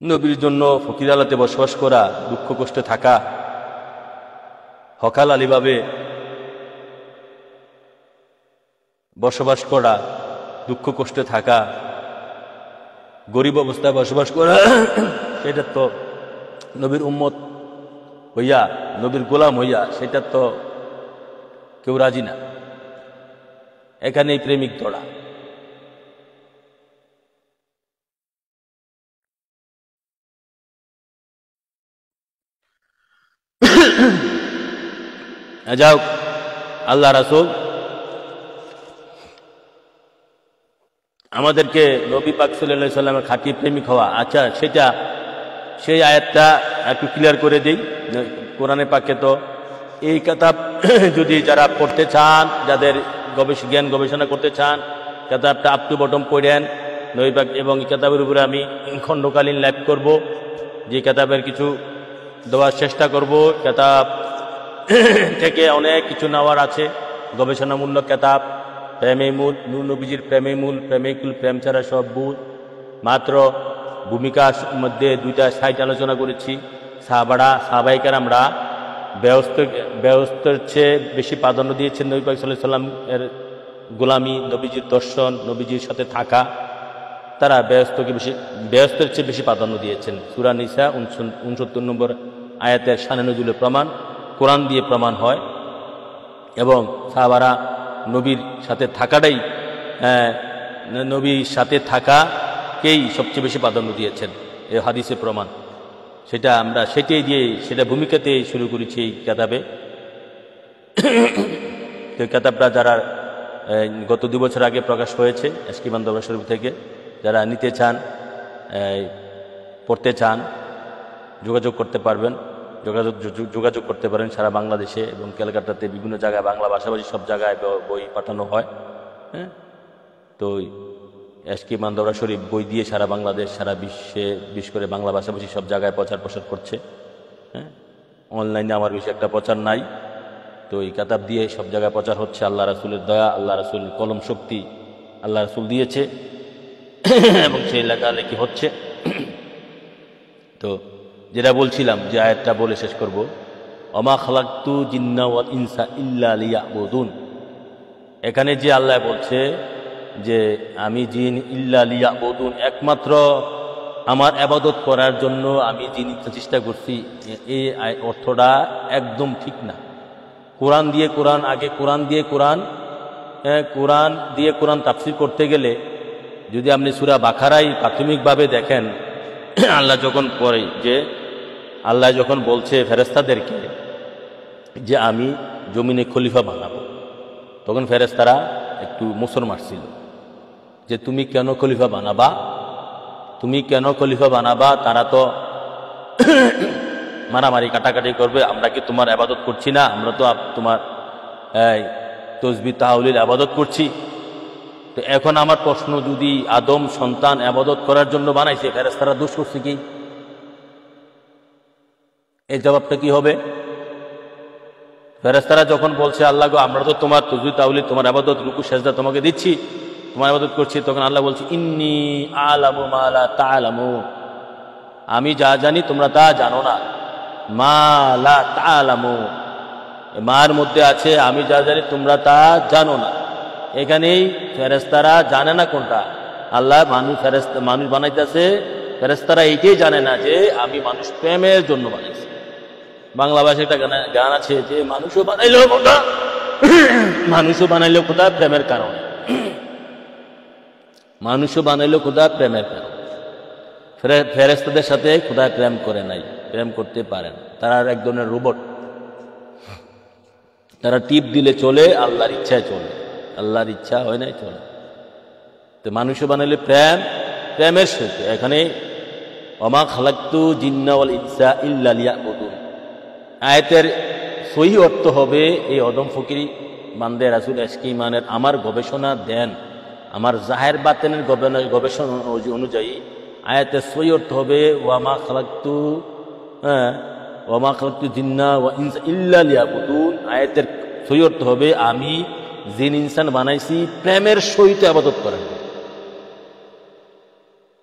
নবীর জন্য ফকির আলাতে বসবাস করা, দুঃখ কষ্টে থাকা, হকাল আলীভাবে বসবাস করা, দুঃখ কষ্টে থাকা, গরিব অবস্থায় বসবাস করা, সেটা তো নবীর উম্মত হইয়া, নবীর গোলাম হইয়া, সেটা তো কেউ রাজি না। এখানেই প্রেমিক ধরা। যাও, আল্লাহ রাসূল আমাদেরকে নবী পাক সাল্লাল্লাহু আলাইহি সাল্লামের খাঁটি প্রেমিক হওয়া, আচ্ছা সেটা সেই আয়াতটা একটু ক্লিয়ার করে দিই। কোরআনে পাকে তো এই কিতাব যদি যারা পড়তে চান, যাদের জ্ঞান গবেষণা করতে চান, কিতাবটা আপ টু বটম পড়েন নবী পাক, এবং এই কিতাবের উপরে আমি খণ্ডকালীন লাইভ করব, যে কিতাবের কিছু দেওয়ার চেষ্টা করব। কিতাব থেকে অনেক কিছু নেওয়ার আছে, গবেষণামূলক কিতাব, প্রেমের মূল, নূর নবীজির প্রেমের মূল, প্রেমিকুল, প্রেম ছাড়া সব ভুল। মাত্র ভূমিকার মধ্যে 2টা সাইট আলোচনা করেছি। সাহাবাইকার আমরা ব্যস্তের চেয়ে বেশি প্রাধান্য দিয়েছেন নবী পাক সাল্লাল্লাহু আলাইহি সাল্লাম এর গোলামি, নবীজির দর্শন, নবীজির সাথে থাকা। তারা ব্যস্তের চেয়ে বেশি প্রাধান্য দিয়েছেন। সূরা নিসা 69 নম্বর আয়াতের শানে নজুলের প্রমাণ কোরআন দিয়ে প্রমাণ হয়, এবং সাহাবারা নবীর সাথে থাকাটাই, নবীর সাথে থাকাকেই সবচেয়ে বেশি প্রাধান্য দিয়েছেন, এ হাদিসে প্রমাণ। সেটা আমরা সেটাই দিয়ে, সেটা ভূমিকাতে শুরু করেছি এই কিতাবে। তো কিতাবটা যারা গত 2 বছর আগে প্রকাশ হয়েছে এসকিমান দরবার শরীফ থেকে, যারা নিতে চান, পড়তে চান, যোগাযোগ করতে পারবেন, যোগাযোগ করতে পারেন সারা বাংলাদেশে এবং ক্যালকাটাতে বিভিন্ন জায়গায়, বাংলা ভাষাভাষী সব জায়গায় বই পাঠানো হয়। হ্যাঁ, তো এসকিমান দরবার শরীফ বই দিয়ে সারা বাংলাদেশ, সারা বিশ্বে, বিশেষ করে বাংলা ভাষাভাষী সব জায়গায় প্রচার প্রসার করছে। হ্যাঁ, অনলাইনে আমার বেশি একটা প্রচার নাই, তো এই কিতাব দিয়ে সব জায়গায় প্রচার হচ্ছে। আল্লাহ রাসূলের দয়া, আল্লাহ রাসূল কলম শক্তি আল্লাহ রাসূল দিয়েছে এবং সেই লেখালেখি হচ্ছে। তো যেটা বলছিলাম, যে আয়াতটা বলে শেষ করব, ওমা খালাকতু জিন্না ওয়াল ইনসা ইল্লা লিয়াবুদুন। এখানে যে আল্লাহ বলছে যে আমি জিন ইল্লা লিয়াবুদুন, একমাত্র আমার ইবাদত করার জন্য আমি জিন চেষ্টা করছি, এই অর্থটা একদম ঠিক না। কোরআন দিয়ে কোরআন, আগে কোরআন দিয়ে কোরআন তাফসীর করতে গেলে যদি আপনি সূরা বাকারায় প্রাথমিকভাবে দেখেন, আল্লাহ যখন পড়ে, যে আল্লাহ যখন বলছে ফেরেশতাদেরকে যে আমি জমিনে খলিফা বানাবো, তখন ফেরেশতারা একটু মোচড় মারছিল যে তুমি কেন খলিফা বানাবা, তুমি কেন খলিফা বানাবা? তারা তো মারামারি কাটাকাটি করবে, আমরা কি তোমার ইবাদত করছি না? আমরা তো তোমার তসবিহ তাহলিল ইবাদত করছি। তো এখন আমার প্রশ্ন, যদি আদম সন্তান ইবাদত করার জন্য বানাইছে, ফেরেশতারা দোষ করছে কি? এই জবাবটা কি হবে? ফেরেশতারা যখন বলছে আল্লাহ গো, আমরা তো তোমার তসবিহ তাহলিল, তোমার ইবাদত, রুকু সেজদা তোমাকে দিচ্ছি, তোমার ইবাদত করছি, তখন আল্লাহ বলছে ইন্নী আ'লামু মা লা তা'লামুন, আমি যা জানি তোমরা তা জানো না। মা লা তা'লামুন, মার মধ্যে আছে আমি যা জানি তোমরা তা জানো না। এখানেই ফেরেশতারা জানে না কোনটা? আল্লাহ মানুষ বানাইতেছে, ফেরেশতারা এইটাই জানে না যে আমি মানুষ প্রেমের জন্য বানাইছি। বাংলা ভাষায় একটা গান আছে যে মানুষও বানাইলো খোদা প্রেমের কারণে, মানুষও বানাইলো খোদা প্রেমের কারণে। ফেরেশতাদের সাথে খোদা প্রেম করে নাই, প্রেম করতে পারেন। তারা এক ধরনের রোবট, তারা টিপ দিলে চলে, আল্লাহর ইচ্ছায় চলে, আল্লাহর ইচ্ছা হয় নাই চলে। তো মানুষও বানাইলে প্রেমের সাথে, এখানে ওমা খালাকতু জিন্না ওয়াল ইনসা ইল্লা লিয়াবুদুন। আয়াতের সহি অর্থ হবে, এই অদম ফকিরি বান্দে রাসূল এশকে ইমানের আমার গবেষণা দেন, আমার জাহের বাতেনের গবেষণা অনুযায়ী আয়াতের সহি অর্থ হবে ওয়ামা খালাকতু জিন্না ওয়া ইনসা ইল্লা লিয়াবুদুন। আয়াতের সহি অর্থ হবে আমি জিন ইনসান বানাইছি প্রেমের সহিত ইবাদত করার,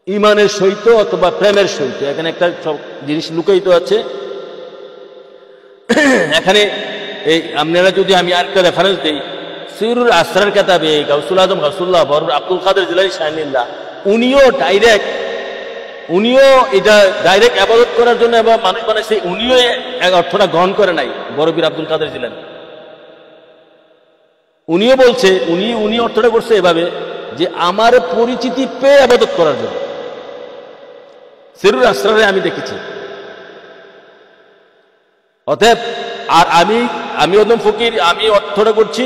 ইমানের সহিত অথবা প্রেমের সহিত। এখানে একটা জিনিস লুকায়িত আছে। এখানে এই আপনারা যদি আমি আরেকটা রেফারেন্স দিই, সিরুল আসরার কিতাবে গাউসুল আজম গাউসুল্লাহ বরর আব্দুল কাদের জিলানী শাহিনুল্লাহ উনিও এটা ডাইরেক্ট ইবাদত করার জন্য এবং মানুষ বানাইছে, উনিও অর্থটা গ্রহণ করে নাই। বরবীর আব্দুল কাদের জিলানী উনিও বলছে, উনি অর্থটা করছে এভাবে যে আমার পরিচিতি পেয়ে ইবাদত করার জন্য। সিরুল আসরারে আমি দেখেছি। অতএব আর আমি ওদম ফকির, আমি অর্থটা করছি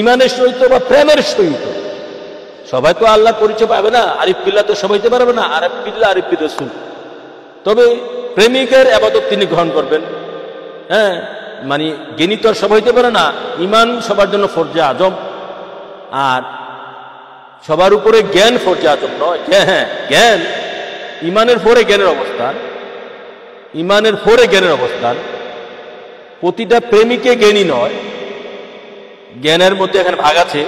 ইমানের সহিত বা প্রেমের সহিত। সবাই তো আল্লাহ পরিচয় পাবে না, আরিফ বিল্লাহ তো সবাই হতে পারবে না, আরিফ বিল্লাহ আরিফ বির রাসূল। তবে প্রেমিকের ইবাদত তিনি গ্রহণ করবেন। হ্যাঁ, মানে জ্ঞানী তো আর সবাই হতে পারে না, ইমান সবার জন্য ফরজে আজম, আর সবার উপরে জ্ঞান ফরজে আজম নয়। হ্যাঁ, জ্ঞান ইমানের পরে জ্ঞানের অবস্থান, ইমানের পরে জ্ঞানের অবস্থান। প্রতিটা প্রেমিকে জ্ঞানী নয়, জ্ঞানের মধ্যে এখানে ভাগ আছে।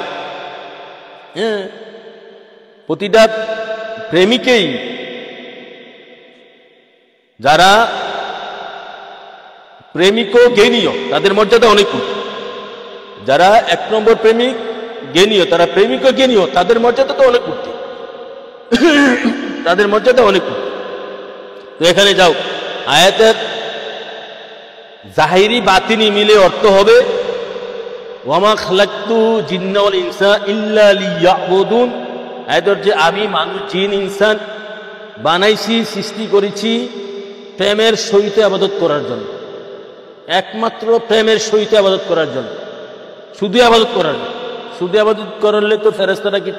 হ্যাঁ, প্রতিটা প্রেমিকেই, যারা প্রেমিকও জ্ঞানীয় তাদের মর্যাদা অনেক উঁচু। যারা এক নম্বর প্রেমিক জ্ঞানীয়, তারা প্রেমিকও জ্ঞানীয়, তাদের মর্যাদা তো অনেক উঁচু, তাদের মর্যাদা অনেক উঁচু। তো এখানে যাও, আয়াতের জাহিরি বাতিনি মিলে অর্থ হবে ওয়ামা খালাকতু জিন্না ওয়াল ইনসা ইল্লা লিয়াবুদুন। আয়াতের যে আমি মানুষ জিন ইনসান বানাইছি, সৃষ্টি করেছি প্রেমের সহিত ইবাদত করার জন্য, একমাত্র প্রেমের সহিত ইবাদত করার জন্য, শুধু ইবাদত করার জন্য। শুধু ইবাদত করলে তো ফেরেশতারা কি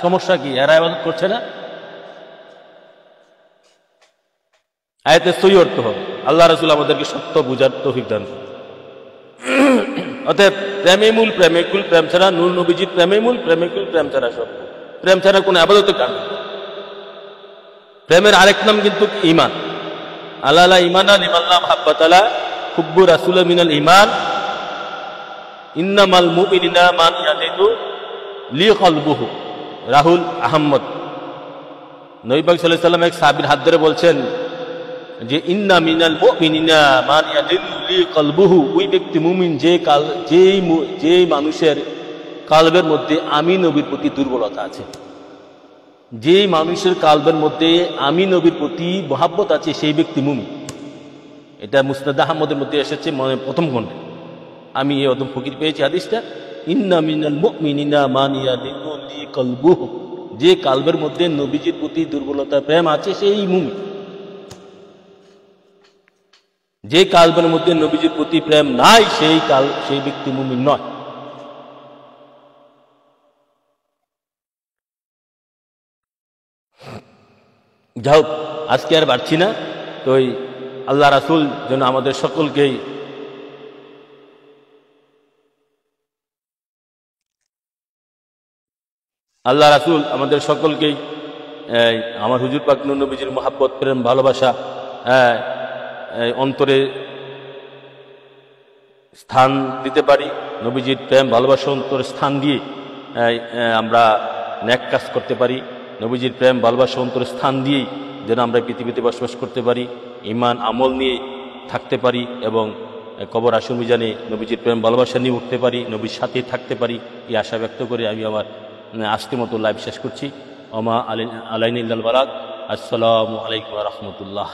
সমস্যা কি, এরা ইবাদত করছে না? আয়াতের সহি অর্থ হবে। আল্লাহ রাসূল আমাদেরকে সত্য বুঝার তৌফিক দান করুন। অতএব প্রেমে মূল, প্রেমিকুল, প্রেম ছাড়া নূর নবীজির প্রেমে মূল, প্রেমিকুল, প্রেম ছাড়া সব, প্রেম ছাড়া কোনো ইবাদতের কাজ নেই। প্রেমের আরেক নাম কিন্তু ঈমান। আলা ঈমানা লিমান লা মাহাব্বাতা লা হুব্বু রাসূল মিনাল ঈমান ইন্নামাল মুমিনুনা মান ইয়াজিদু লি কলবুহু। রাহুল আহমদ নবী পাক সাল্লাল্লাহু আলাইহি ওয়াসাল্লাম এক সাহাবীর হাত ধরে বলছেন যে ইন্না মিনাল মুমিনিনা মান ইয়াজিদু লি কলবুহু। ওই ব্যক্তি মুমিন যেই মানুষের কালবের মধ্যে আমি নবীর প্রতি দুর্বলতা আছে, যেই মানুষের কালবের মধ্যে আমি নবীর প্রতি মহাব্বত আছে, সেই ব্যক্তি মুমিন। এটা মুসনাদ আহমদের মধ্যে এসেছে প্রথম খণ্ডে। আমি এই অদম ফকির পেয়েছি হাদিসটা, ইন্না মিনাল মুমিনিনা মান ইয়াজিদু লি কলবুহু। যে কালবের মধ্যে নবীজির প্রতি দুর্বলতা প্রেম আছে সেই মুমিন। যে কালবের মধ্যে নবীজির প্রতি প্রেম নাই সেই ব্যক্তি মুমিন নয়। যাও, আজকে আর বাড়ছি না। তো আল্লাহ রাসূল যেন আমাদের সকলকেই আমার হুজুর পাক নূর নবীজির মহাব্বত, প্রেম, ভালোবাসা অন্তরে স্থান দিতে পারি। নবীজির প্রেম ভালোবাসা অন্তরে স্থান দিয়ে আমরা নেক কাজ করতে পারি। নবীজির প্রেম ভালোবাসা অন্তরে স্থান দিয়েই যেন আমরা পৃথিবীতে বসবাস করতে পারি, ঈমান আমল নিয়ে থাকতে পারি এবং কবর আসর মিজানে নবীজির প্রেম ভালোবাসা নিয়ে উঠতে পারি, নবীর সাথে থাকতে পারি। এই আশা ব্যক্ত করে আমি আমার আজকের মতো লাইভ শেষ করছি। ওমা আলাইনা ইল্লাল বালাগ। আসসালামু আলাইকুম ওয়া রাহমাতুল্লাহ।